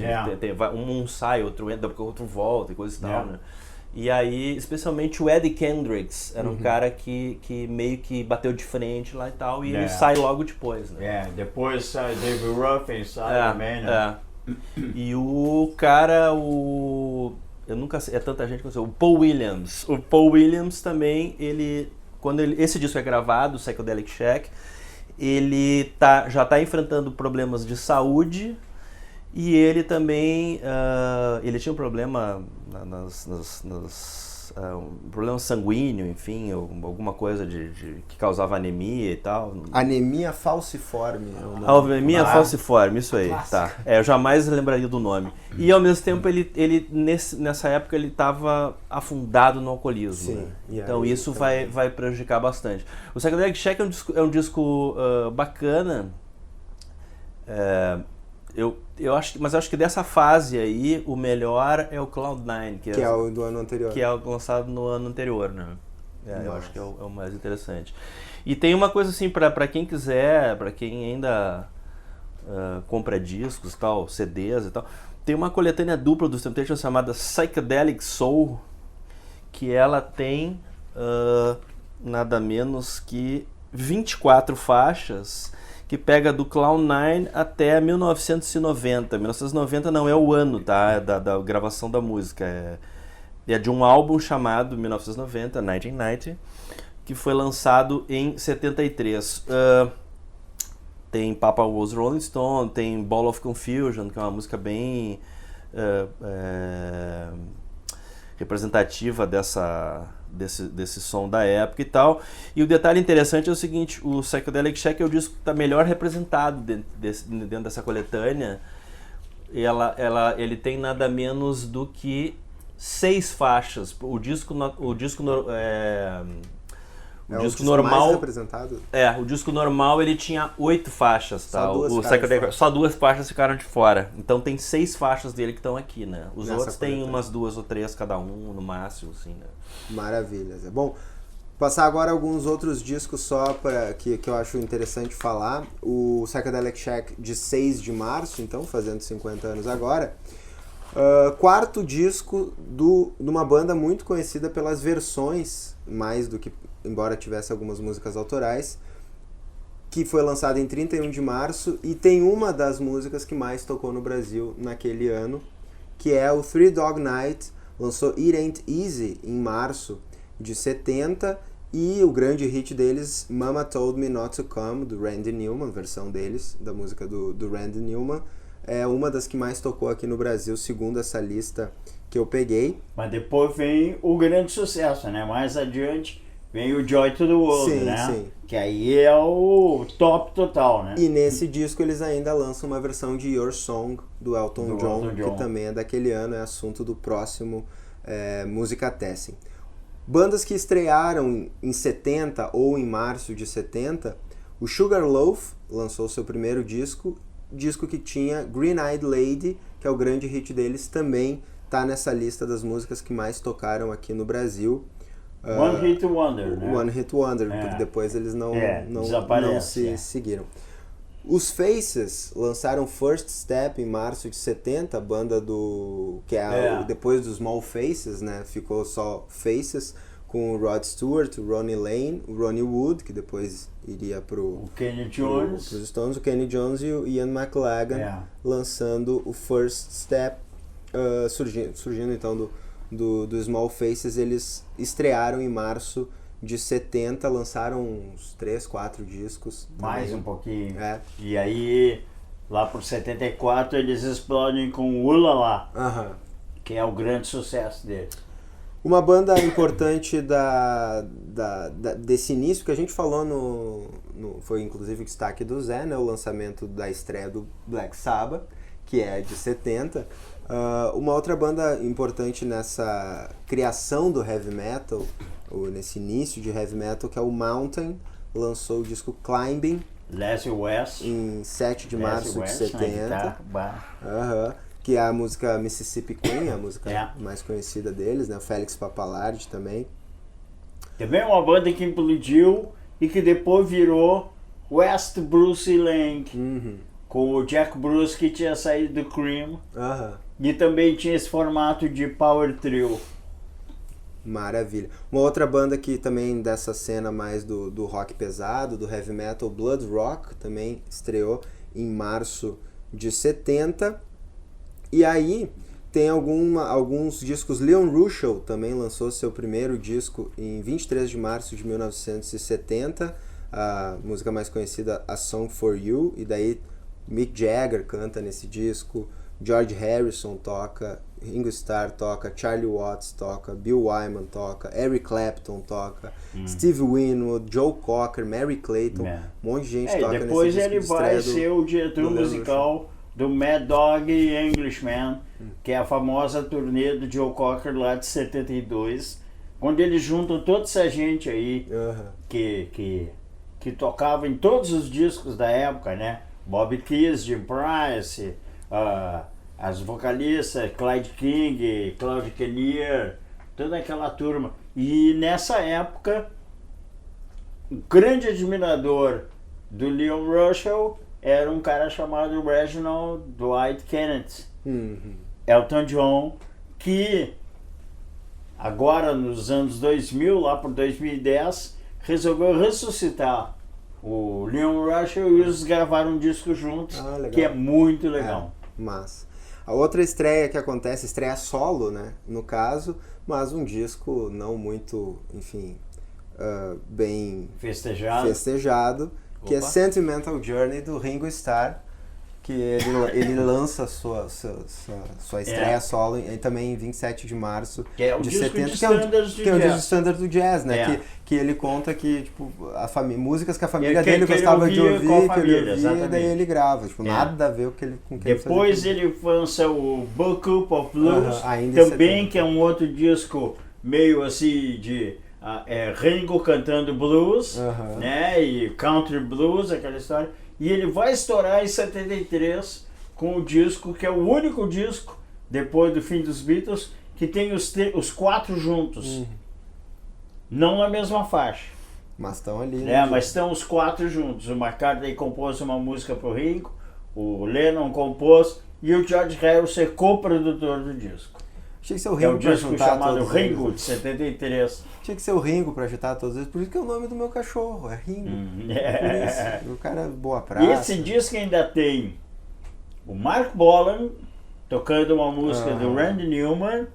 Um sai, outro entra, outro volta e coisa e tal, né? E aí, especialmente o Eddie Kendricks, era um cara que meio que bateu de frente lá e tal, e ele sai logo depois, né? Depois sai David Ruffin, sai também, né? E o cara, eu nunca sei, é tanta gente que eu sei, o Paul Williams. O Paul Williams também, esse disco é gravado, o Psychedelic Shack, ele já está enfrentando problemas de saúde e ele também ele tinha um problema um problema sanguíneo, enfim, alguma coisa que causava anemia e tal. Anemia falciforme. Anemia falciforme, isso aí, tá. Eu jamais lembraria do nome. E ao mesmo tempo ele nessa época ele estava afundado no alcoolismo. Sim, né? Então isso vai prejudicar bastante. O Psychedelic Shack é um disco bacana. Eu acho que dessa fase aí, o melhor é o Cloud9, que é o do ano anterior. Que é o lançado no ano anterior, né? Eu acho que é o mais interessante. E tem uma coisa assim, para quem quiser, para quem ainda compra discos, tal, CDs e tal, tem uma coletânea dupla dos Temptations chamada Psychedelic Soul, que ela tem nada menos que 24 faixas, que pega do Cloud9 até 1990. 1990 não é o ano, tá? Da gravação da música. É de um álbum chamado 1990, 1990, que foi lançado em 73. Tem Papa Was Rolling Stone, tem Ball of Confusion, que é uma música bem representativa desse som da época e tal. E o detalhe interessante é o seguinte: o Psychedelic Shack é o disco que está melhor representado dentro dessa coletânea. Ele tem nada menos do que 6 faixas. O disco normal mais representado? O disco normal ele tinha 8 faixas, tá? Só 2 faixas ficaram de fora. Então tem 6 faixas dele que estão aqui, né? Os Nessa outros tem coletânea. umas 2 ou 3 cada um, no máximo, assim, né? Maravilhas. Bom, passar agora alguns outros discos só que eu acho interessante falar. O Psychedelic Shack de 6 de março, então, fazendo 50 anos agora. Quarto disco de uma banda muito conhecida pelas versões, mais do que, embora tivesse algumas músicas autorais, que foi lançado em 31 de março e tem uma das músicas que mais tocou no Brasil naquele ano, que é o Three Dog Night. Lançou It Ain't Easy em março de 70 E o grande hit deles, Mama Told Me Not to Come, do Randy Newman, versão deles, da música do Randy Newman, é uma das que mais tocou aqui no Brasil, segundo essa lista que eu peguei. Mas depois vem o grande sucesso, né? Mais adiante vem o Joy to the World, Sim, né? sim. Que aí é o top total, né? E nesse disco eles ainda lançam uma versão de Your Song, do Elton John, que também é daquele ano, é assunto do próximo Música Tessem. Bandas que estrearam em 70 ou em março de 70, o Sugarloaf lançou seu primeiro disco que tinha Green Eyed Lady, que é o grande hit deles, também está nessa lista das músicas que mais tocaram aqui no Brasil. One Hit Wonder, né? One Hit Wonder, porque depois eles não se seguiram. Os Faces lançaram First Step em março de 70, a banda depois dos Small Faces, né? Ficou só Faces, com o Rod Stewart, o Ronnie Lane, o Ronnie Wood, que depois iria pro Kenny Jones, pros Stones, o Kenny Jones e o Ian McLagan, lançando o First Step, surgindo então do Small Faces. Eles estrearam em março de 70, lançaram uns 3, 4 discos. Mais também. um pouquinho. E aí, lá por 74, eles explodem com o Ulala, que é o grande sucesso deles. Uma banda importante desse início, que a gente falou foi inclusive o destaque do Zé, né, o lançamento da estreia do Black Sabbath, que é de 70. Uma outra banda importante nessa criação do heavy metal, ou nesse início de heavy metal, que é o Mountain, lançou o disco Climbing Leslie West, em 7 de março de 70. Que é a música Mississippi Queen, a música mais conhecida deles, né? O Félix Pappalardi também. Também uma banda que implodiu e que depois virou West Bruce Lang, com o Jack Bruce, que tinha saído do Cream, e também tinha esse formato de power trio. Maravilha. Uma outra banda que também dessa cena mais do rock pesado, do heavy metal, Blood Rock, também estreou em março de 70. E aí tem alguns discos. Leon Russell também lançou seu primeiro disco em 23 de março de 1970, a música mais conhecida, A Song for You, e daí Mick Jagger canta nesse disco, George Harrison toca, Ringo Starr toca, Charlie Watts toca, Bill Wyman toca, Eric Clapton toca, Steve Winwood, Joe Cocker, Mary Clayton, um monte de gente toca nesse disco. Depois ele vai ser o diretor musical do Mad Dog e Englishman, que é a famosa turnê do Joe Cocker lá de 72, onde eles juntam toda essa gente aí que tocava em todos os discos da época, né? Bobby Keys, Jim Price, as vocalistas, Clyde King, Claude Kinnear, toda aquela turma. E nessa época, o grande admirador do Leon Russell era um cara chamado Reginald Dwight Kennedy, Elton John, que agora nos anos 2000, lá por 2010, resolveu ressuscitar o Leon Russell e eles gravaram um disco juntos, que é muito legal. Massa. A outra estreia que acontece, estreia solo, né, no caso, mas um disco não muito, enfim, bem festejado, que é Sentimental Journey, do Ringo Starr, que ele lança sua estreia solo também em 27 de março que é o de disco 70, de que é o disco standard do jazz, né? Que ele conta que, tipo, músicas que a família dele gostava de ouvir, que ele ouvia, e daí ele grava, tipo, nada a ver com o que depois ele lança o Book Up of Blues, também, que é um outro disco meio assim de Ringo cantando blues, né? E country blues, aquela história. E ele vai estourar em 73 com o disco, que é o único disco, depois do fim dos Beatles, que tem os 4 juntos. Não na mesma faixa. Mas estão ali. Mas estão os 4 juntos. O McCartney compôs uma música pro Ringo, o Lennon compôs, e o George Harrison é co-produtor do disco. Tinha que ser o Ringo pra juntar todos. É um disco chamado Ringo, de 73. Tinha que ser o Ringo pra agitar todos eles, por isso que é o nome do meu cachorro, é Ringo. Por isso. O cara é boa praça. E esse disco ainda tem o Mark Bolan tocando uma música do Randy Newman,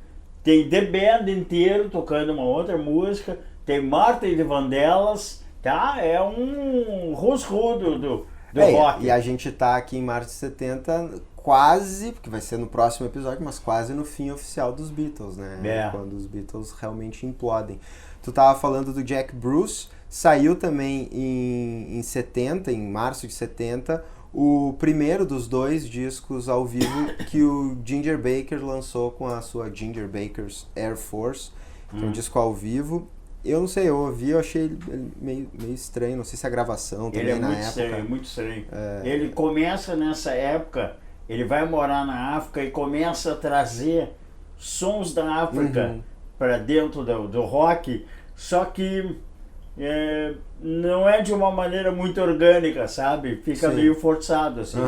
tem The Band inteiro tocando uma outra música, tem Martin de Vandellas, tá? É um who's-who do rock. E a gente tá aqui em março de 70, quase, porque vai ser no próximo episódio, mas quase no fim oficial dos Beatles, né? Quando os Beatles realmente implodem. Tu tava falando do Jack Bruce, saiu também em 70, em março de 70, o primeiro dos 2 discos ao vivo que o Ginger Baker lançou com a sua Ginger Baker's Air Force, que é um disco ao vivo. Eu não sei, eu ouvi, eu achei ele meio estranho, não sei se a gravação também ele é na muito época. Estranho, muito estranho. Ele começa nessa época, ele vai morar na África e começa a trazer sons da África para dentro do rock, só que não é de uma maneira muito orgânica, sabe? Fica meio forçado, assim.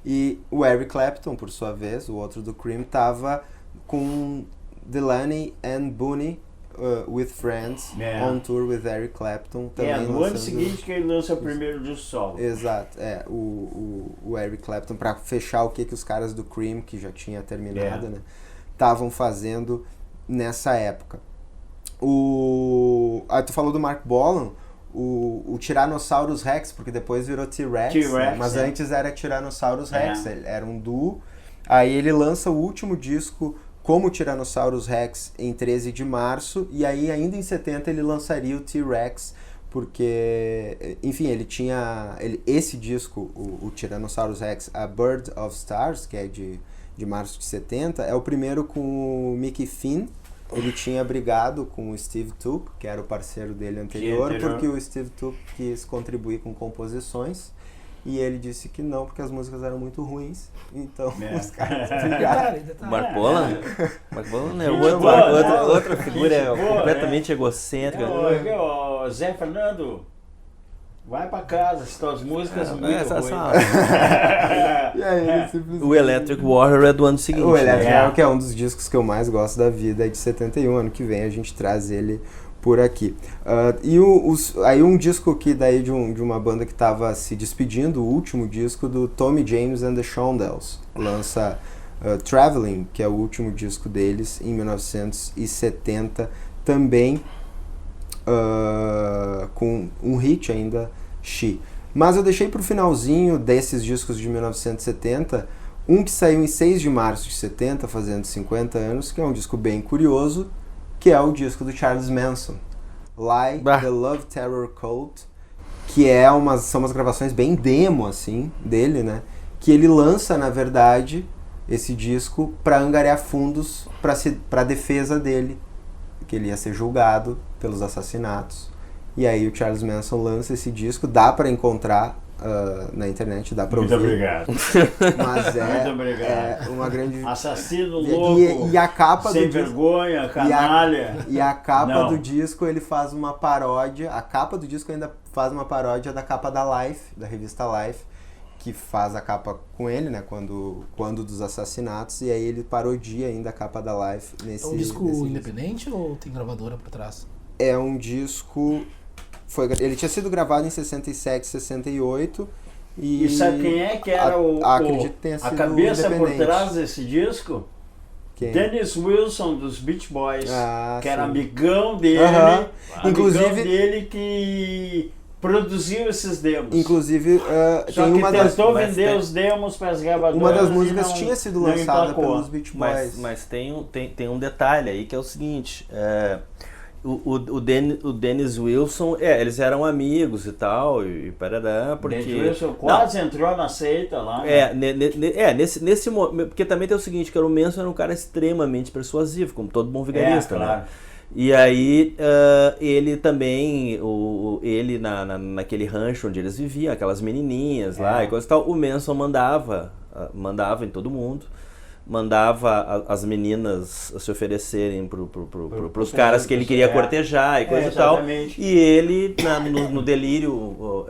E o Eric Clapton, por sua vez, o outro do Cream, tava com Delaney and Boone with Friends, on tour with Eric Clapton. Também no ano seguinte que ele lança o primeiro disco solo. Exato, o Eric Clapton, para fechar o que os caras do Cream, que já tinha terminado, né, estavam fazendo nessa época. Tu falou do Mark Bolan, o Tyrannosaurus Rex, porque depois virou T-Rex, né? Mas antes era Tyrannosaurus Rex, ele era um duo. Aí ele lança o último disco como Tyrannosaurus Rex em 13 de março, e aí ainda em 70 ele lançaria o T-Rex, porque, enfim, ele tinha esse disco, o Tyrannosaurus Rex, A Bird of Stars, que é de março de 70, é o primeiro com o Mickey Finn. Ele tinha brigado com o Steve Tuch, que era o parceiro dele anterior, porque o Steve Tuch quis contribuir com composições, e ele disse que não, porque as músicas eram muito ruins, então os caras brigaram. Mark Bolan é outra figura completamente egocêntrica. Zé Fernando, vai pra casa, se tuas músicas são muito ruins. E aí, simplesmente... O Electric Warrior é do ano seguinte. O Electric Warrior, que é um dos discos que eu mais gosto da vida, é de 71, ano que vem a gente traz ele por aqui. Aí um disco que daí de uma banda que estava se despedindo, o último disco do Tommy James and the Shondells, lança Traveling, que é o último disco deles, em 1970, também com um hit ainda, She. Mas eu deixei pro finalzinho desses discos de 1970, um que saiu em 6 de março de 70, fazendo 50 anos, que é um disco bem curioso, que é o disco do Charles Manson, Lie, The Love Terror Cult, que são umas gravações bem demo, assim, dele, né? Que ele lança, na verdade, esse disco para angariar fundos para defesa dele, que ele ia ser julgado pelos assassinatos. E aí o Charles Manson lança esse disco, dá para encontrar na internet, dá pra ouvir. Muito obrigado. Mas Muito obrigado. Uma grande... Assassino louco, e a capa sem do vergonha, canalha. E a capa do disco, ele faz uma paródia, a capa do disco ainda faz uma paródia da capa da Life, da revista Life, que faz a capa com ele, né, quando dos assassinatos, e aí ele parodia ainda a capa da Life nesse... É um disco independente ou tem gravadora por trás? É um disco... Ele tinha sido gravado em 67, 68 e sabe quem é que era a cabeça por trás desse disco? Quem? Dennis Wilson dos Beach Boys, que era sim. amigão dele, inclusive dele que produziu esses demos. Inclusive, só tem que uma tentou vender os demos para as gravadoras. Uma das músicas tinha sido lançada pelos Beach Boys. Mas tem um detalhe aí que é o seguinte. O Dennis Wilson, eles eram amigos e tal, e parará, porque... Dennis Wilson quase entrou na seita lá. Nesse momento, porque também tem o seguinte, que o Manson era um cara extremamente persuasivo, como todo bom vigarista, claro. né? E aí, ele também, ele naquele rancho onde eles viviam, aquelas menininhas lá e coisa e tal, o Manson mandava em todo mundo. Mandava as meninas se oferecerem pros caras que ele queria cortejar e coisa e tal. E ele, no delírio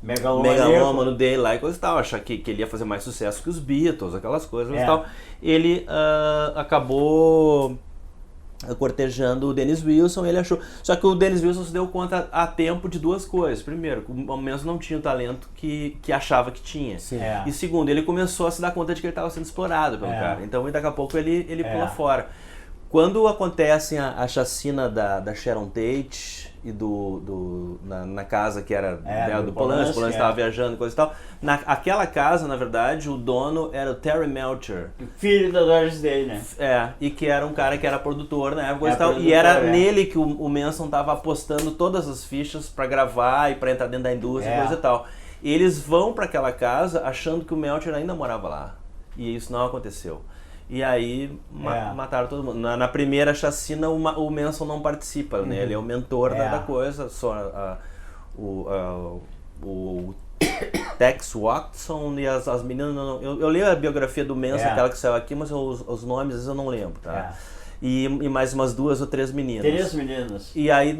megalômano dele lá e coisa e tal, achar que ele ia fazer mais sucesso que os Beatles, aquelas coisas e tal. Ele acabou cortejando o Dennis Wilson, ele achou. Só que o Dennis Wilson se deu conta a tempo de duas coisas. Primeiro, o Manson não tinha o talento que achava que tinha. E segundo, ele começou a se dar conta de que ele estava sendo explorado pelo cara. Então, daqui a pouco ele pula fora. Quando acontece a chacina da Sharon Tate e na casa que era do Polanski, o Polanski estava viajando e coisa e tal, aquela casa, na verdade, o dono era o Terry Melcher. Filho da Doris Day, né? E que era um cara que era produtor na época e tal, e era nele que o Manson estava apostando todas as fichas para gravar e para entrar dentro da indústria e coisa e tal. E eles vão para aquela casa achando que o Melcher ainda morava lá, e isso não aconteceu. E aí mataram todo mundo. Na primeira chacina o Manson não participa, né? Ele é o mentor da coisa. Só o Tex Watson e as meninas... Eu li a biografia do Manson, aquela que saiu aqui, mas os nomes às vezes eu não lembro, tá? E mais umas 2 ou 3 meninas. 3 meninas. E aí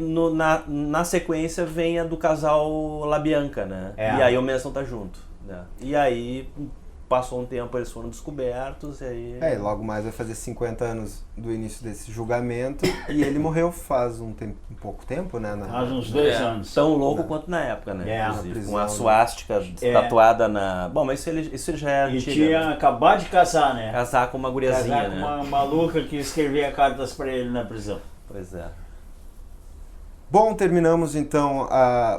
na sequência vem a do casal LaBianca, né? E aí o Manson tá junto, né? E aí... Passou um tempo, eles foram descobertos e aí... logo mais vai fazer 50 anos do início desse julgamento e ele morreu faz um pouco tempo, né? Faz uns 2 anos. Tão louco quanto na época, né? Prisão, com a suástica tatuada na... Bom, mas isso já é antigo. E tinha acabado de casar, né? Casar com uma guriazinha, casar com uma maluca que escrevia cartas pra ele na prisão. Pois é. Bom, terminamos então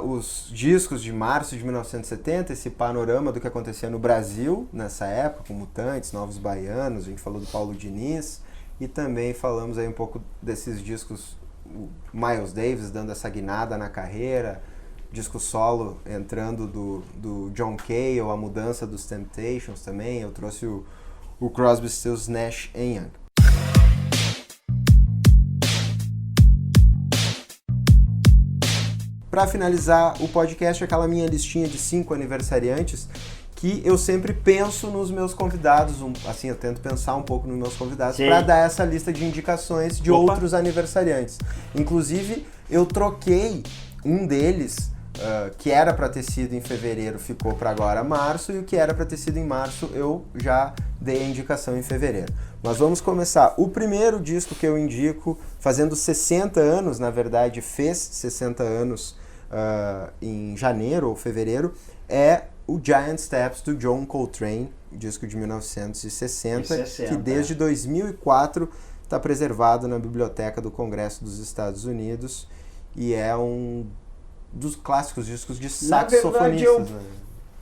os discos de março de 1970, esse panorama do que acontecia no Brasil nessa época, com Mutantes, Novos Baianos, a gente falou do Paulo Diniz e também falamos aí um pouco desses discos, o Miles Davis dando essa guinada na carreira, disco solo entrando do John Cale, a mudança dos Temptations também, eu trouxe o Crosby, Stills, Nash & Young. Para finalizar o podcast, aquela minha listinha de 5 aniversariantes que eu sempre penso nos meus convidados, assim, eu tento pensar um pouco nos meus convidados para dar essa lista de indicações de outros aniversariantes. Inclusive, eu troquei um deles, que era para ter sido em fevereiro, ficou para agora março, e o que era para ter sido em março, eu já dei a indicação em fevereiro. Mas vamos começar. O primeiro disco que eu indico, fazendo 60 anos, na verdade fez 60 anos em janeiro ou fevereiro, é o Giant Steps do John Coltrane, disco de 1960, que desde 2004 está preservado na Biblioteca do Congresso dos Estados Unidos e é um dos clássicos discos de saxofonistas. Na verdade, é o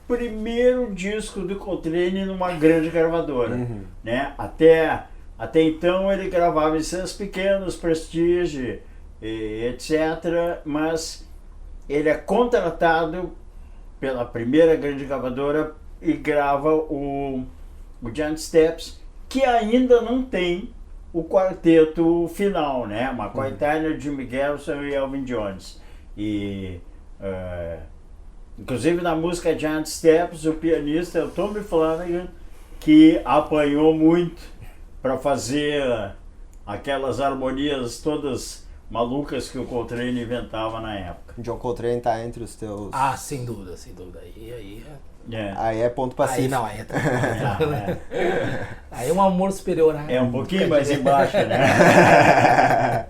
primeiro disco do Coltrane numa grande gravadora, né? Até então ele gravava em seus pequenos, Prestige, etc., mas ele é contratado pela primeira grande gravadora e grava o Giant Steps, que ainda não tem o quarteto final, né? McCoy Tyner, Jimmy Garrison e Elvin Jones. E inclusive na música Giant Steps, o pianista é o Tommy Flanagan, que apanhou muito para fazer aquelas harmonias todas malucas que o Coltrane inventava na época. John Coltrane tá entre os teus... Ah, sem dúvida, sem dúvida. Aí é ponto pacífico. Aí é um amor superior, né? É um pouquinho mais embaixo, né?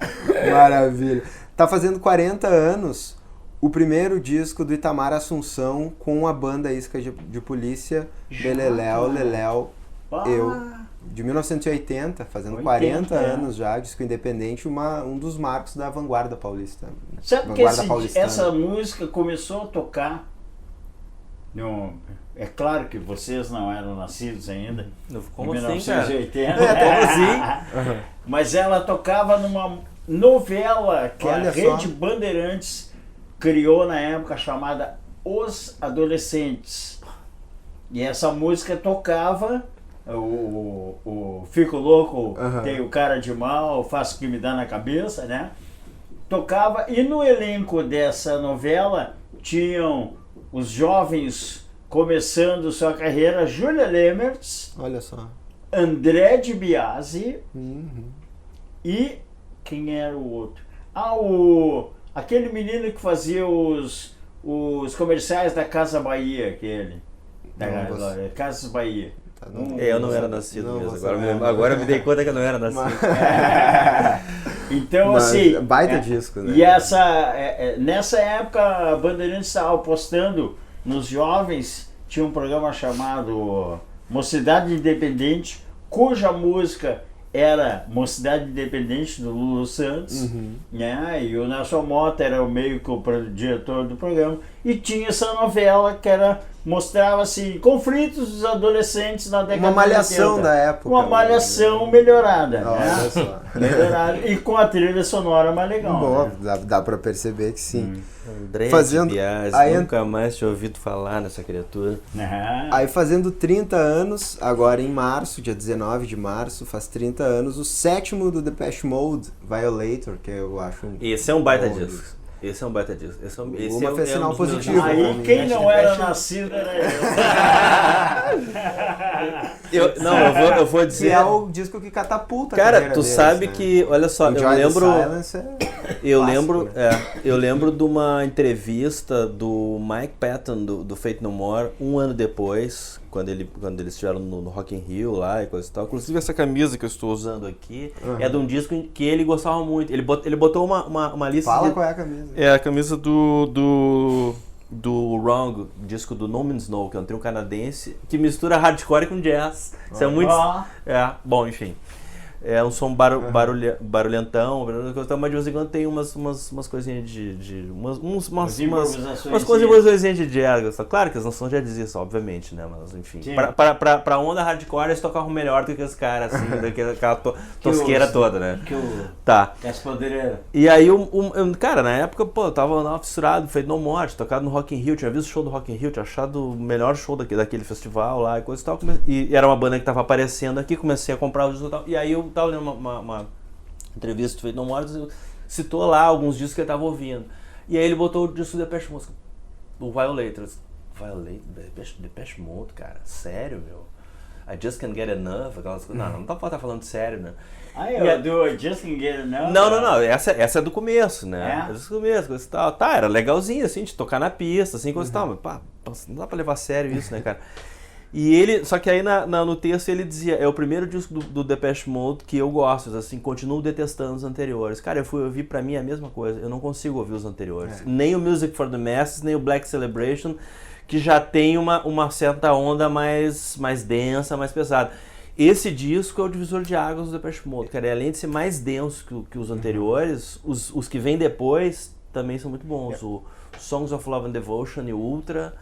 Maravilha. Tá fazendo 40 anos o primeiro disco do Itamar Assunção com a banda Isca de Polícia, Beleléu, Leléu, Eu. De 1980, fazendo 40 anos já, disco independente, um dos marcos da vanguarda paulista. Sabe que essa música começou a tocar é claro que vocês não eram nascidos ainda, como em assim, 1980, mas ela tocava numa novela que a Rede Bandeirantes criou na época, chamada Os Adolescentes. E essa música tocava... O Fico Louco, tem o Cara de Mal, Faço o que me dá na cabeça, né? Tocava, e no elenco dessa novela tinham os jovens começando sua carreira, Júlia Lemertz, olha só, André Di Biasi e quem era o outro? Aquele menino que fazia os comerciais da Casa Bahia, aquele Casas Bahia. Eu não era nascido mesmo. Agora eu me dei conta que eu não era nascido. Então, assim... Baita disco, né? E nessa época, a Bandeirantes estava apostando nos jovens. Tinha um programa chamado Mocidade Independente, cuja música era Mocidade Independente do Lulu Santos, né? E o Nelson Mota era o meio que o diretor do programa. E tinha essa novela que mostrava assim, conflitos dos adolescentes na década Uma malhação de 80. da época. Uma malhação melhorada, Olha né? só. Melhorada. E com a trilha sonora mais legal. Bom, Né? dá pra perceber que sim. André Fazendo- Biasi, aí- nunca mais tinha ouvido falar nessa criatura. Aí fazendo 30 anos, agora em março, dia 19 de março, faz 30 anos, o 7º do Depeche Mode, Violator, que eu acho Esse é um baita bom disco. Esse é um baita disco. Esse Uma fez sinal dos meus positivo. discos. Aí quem não era nascido era eu. Eu vou que dizer. é o disco que catapulta a Cara, carreira tu deles, sabe né? que, olha só, Enjoy the eu lembro. Silence é Eu clássico, lembro, né? eu lembro de uma entrevista do Mike Patton do Faith No More um ano depois, quando eles estiveram no Rock in Rio lá e coisa e tal. Inclusive essa camisa que eu estou usando aqui é de um disco que ele gostava muito. Ele botou uma lista Fala de... qual é a camisa. É a camisa do Wrong, disco do No Means No, que é um trio canadense que mistura hardcore com jazz. Isso é muito... bom, enfim. É um som barulhentão, mas de vez em quando tem umas coisinhas umas improvisações de jazz. Claro que eles não são jazzistas, obviamente, né? Mas enfim. Pra onda hardcore, eles tocavam melhor do que os caras, assim, daquela tosqueira toda, né? Tá. E aí, cara, na época, pô, eu tava fissurado, feito No More, tocado no Rock in Rio, tinha visto o show do Rock in Rio, tinha achado o melhor show daquele festival lá e coisa e tal. E era uma banda que tava aparecendo aqui, comecei a comprar os discos e tal. E aí eu tava lendo uma entrevista do Feito No More, citou lá alguns discos que ele tava ouvindo. E aí ele botou o disco do Depeche Mode, o Violator. Depeche Mode, cara, sério, meu? I Just Can't Get Enough, aquelas coisas. Não dá pra estar falando sério, né? Do Just Can't Get Enough? Não, essa é do começo, né? É? É do começo, coisa e tal. Tá, era legalzinho, assim, de tocar na pista, assim, coisa e tal, mas pá, não dá pra levar a sério isso, né, cara? E ele, só que aí no texto ele dizia, é o primeiro disco do Depeche Mode que eu gosto, assim, continuo detestando os anteriores. Cara, eu fui ouvir, pra mim, a mesma coisa, eu não consigo ouvir os anteriores. Nem o Music for the Masses, nem o Black Celebration, que já tem uma certa onda mais densa, mais pesada. Esse disco é o divisor de águas do Depeche Mode, cara, e além de ser mais denso que os anteriores, os que vêm depois também são muito bons. O Songs of Love and Devotion e o Ultra...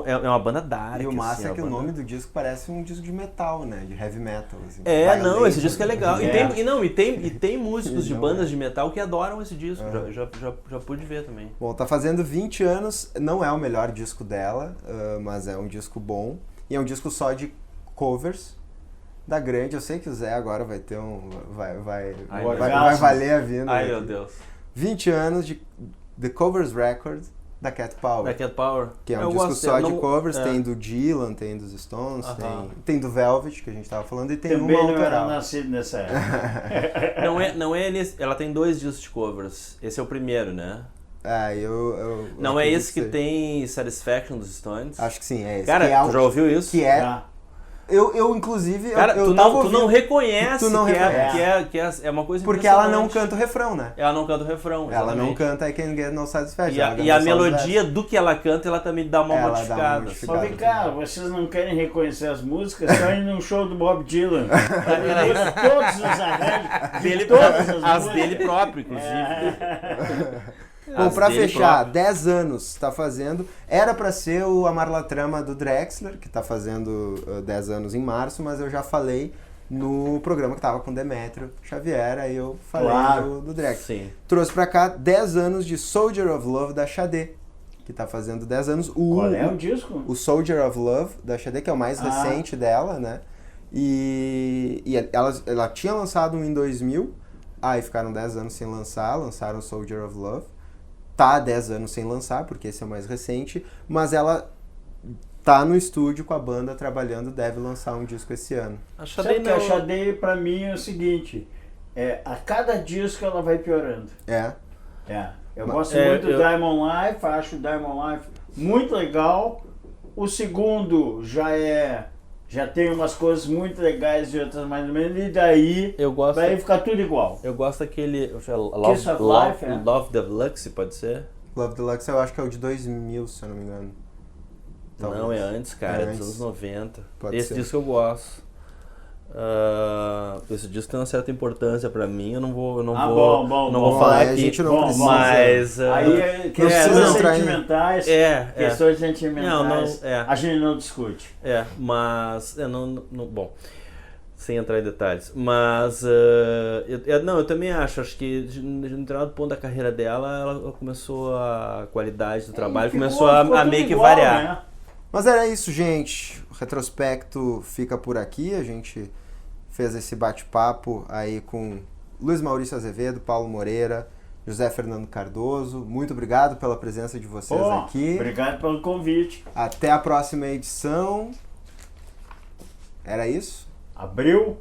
É uma banda dark. E o massa assim, é que o nome do disco parece um disco de metal, né? De heavy metal. Assim. Esse disco é legal. E tem músicos de bandas de metal que adoram esse disco. Já pude ver também. Bom, tá fazendo 20 anos, não é o melhor disco dela, mas é um disco bom. E é um disco só de covers da grande. Eu sei que o Zé agora vai ter vai valer a vida. Ai, meu Deus. 20 anos de The Covers Record da Cat Power. Da Cat Power. Que é um disco só de covers, tem do Dylan, tem dos Stones, tem do Velvet, que a gente tava falando, e tem também uma não era autoral. nascido nessa época. não é nesse, ela tem 2 discos de covers. Esse é o primeiro, né? Não é esse que tem Satisfaction dos Stones? Acho que sim, é esse. Cara, tu já ouviu isso? Que é... Eu inclusive... Cara, tu não reconhece que é uma coisa porque ela não canta o refrão, né? Ela não canta o refrão, exatamente. Ela não canta I Can't Get No Satisfaction. E a melodia do que ela canta, ela também dá uma modificada. Só vem cá, vocês não querem reconhecer as músicas? Só ir num show do Bob Dylan. Todos os arranjos. As dele próprio, inclusive. Bom, pra fechar, 10 anos tá fazendo. Era pra ser o Amar La Trama do Drexler, que tá fazendo 10 anos em março, mas eu já falei no programa que tava com Demétrio Xavier, aí eu falei do Drexler. Sim. Trouxe pra cá 10 anos de Soldier of Love da Xadê, que tá fazendo 10 anos. Qual é o disco? O Soldier of Love da Xadê, que é o mais recente dela, né? E ela tinha lançado um em 2000, aí ficaram 10 anos sem lançar, lançaram Soldier of Love. Tá há 10 anos sem lançar, porque esse é o mais recente, mas ela tá no estúdio com a banda trabalhando, deve lançar um disco esse ano. A Xadê pra mim é o seguinte, a cada disco ela vai piorando. Eu gosto muito do Diamond Life, acho o Diamond Life muito legal. O segundo já tem umas coisas muito legais e outras mais ou menos, e daí vai ficar tudo igual. Eu gosto daquele Love Deluxe, pode ser? Love Deluxe eu acho que é o de 2000, se eu não me engano. Talvez. Não, é antes, cara, é dos anos 90. Pode Esse ser. disco eu gosto. Esse disco tem uma certa importância pra mim, eu não vou Bom, falar aí aqui. a gente não precisa. Mas Aí precisa entrar em- sentimentais, É. questões sentimentais, Não, é. a gente não discute. Mas bom, sem entrar em detalhes, mas eu também acho que em determinado ponto da carreira dela, ela começou a qualidade do trabalho começou a ficou meio tudo que igual, variar. né? Mas era isso, gente. O retrospecto fica por aqui. A gente fez esse bate-papo aí com Luiz Maurício Azevedo, Paulo Moreira, José Fernando Cardoso. Muito obrigado pela presença de vocês aqui. Obrigado pelo convite. Até a próxima edição. Era isso? Abril,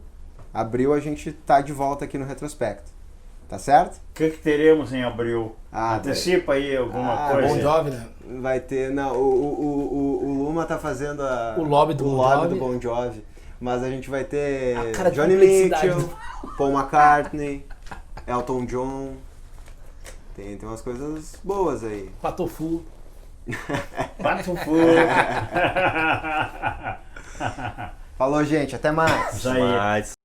Abril a gente tá de volta aqui no retrospecto. Tá certo? o que teremos em abril? Ah, Antecipa aí alguma coisa. Bon Jovi, né? Vai ter. Não, o Luma tá fazendo O lobby do Bon Jovi. do Bon Jovi. Mas a gente vai ter A cara de Johnny complexidade Mitchell, Paul McCartney, Elton John. Tem umas coisas boas aí. Patofu. Pato Fu. Falou, gente. Até mais. Isso aí. Mas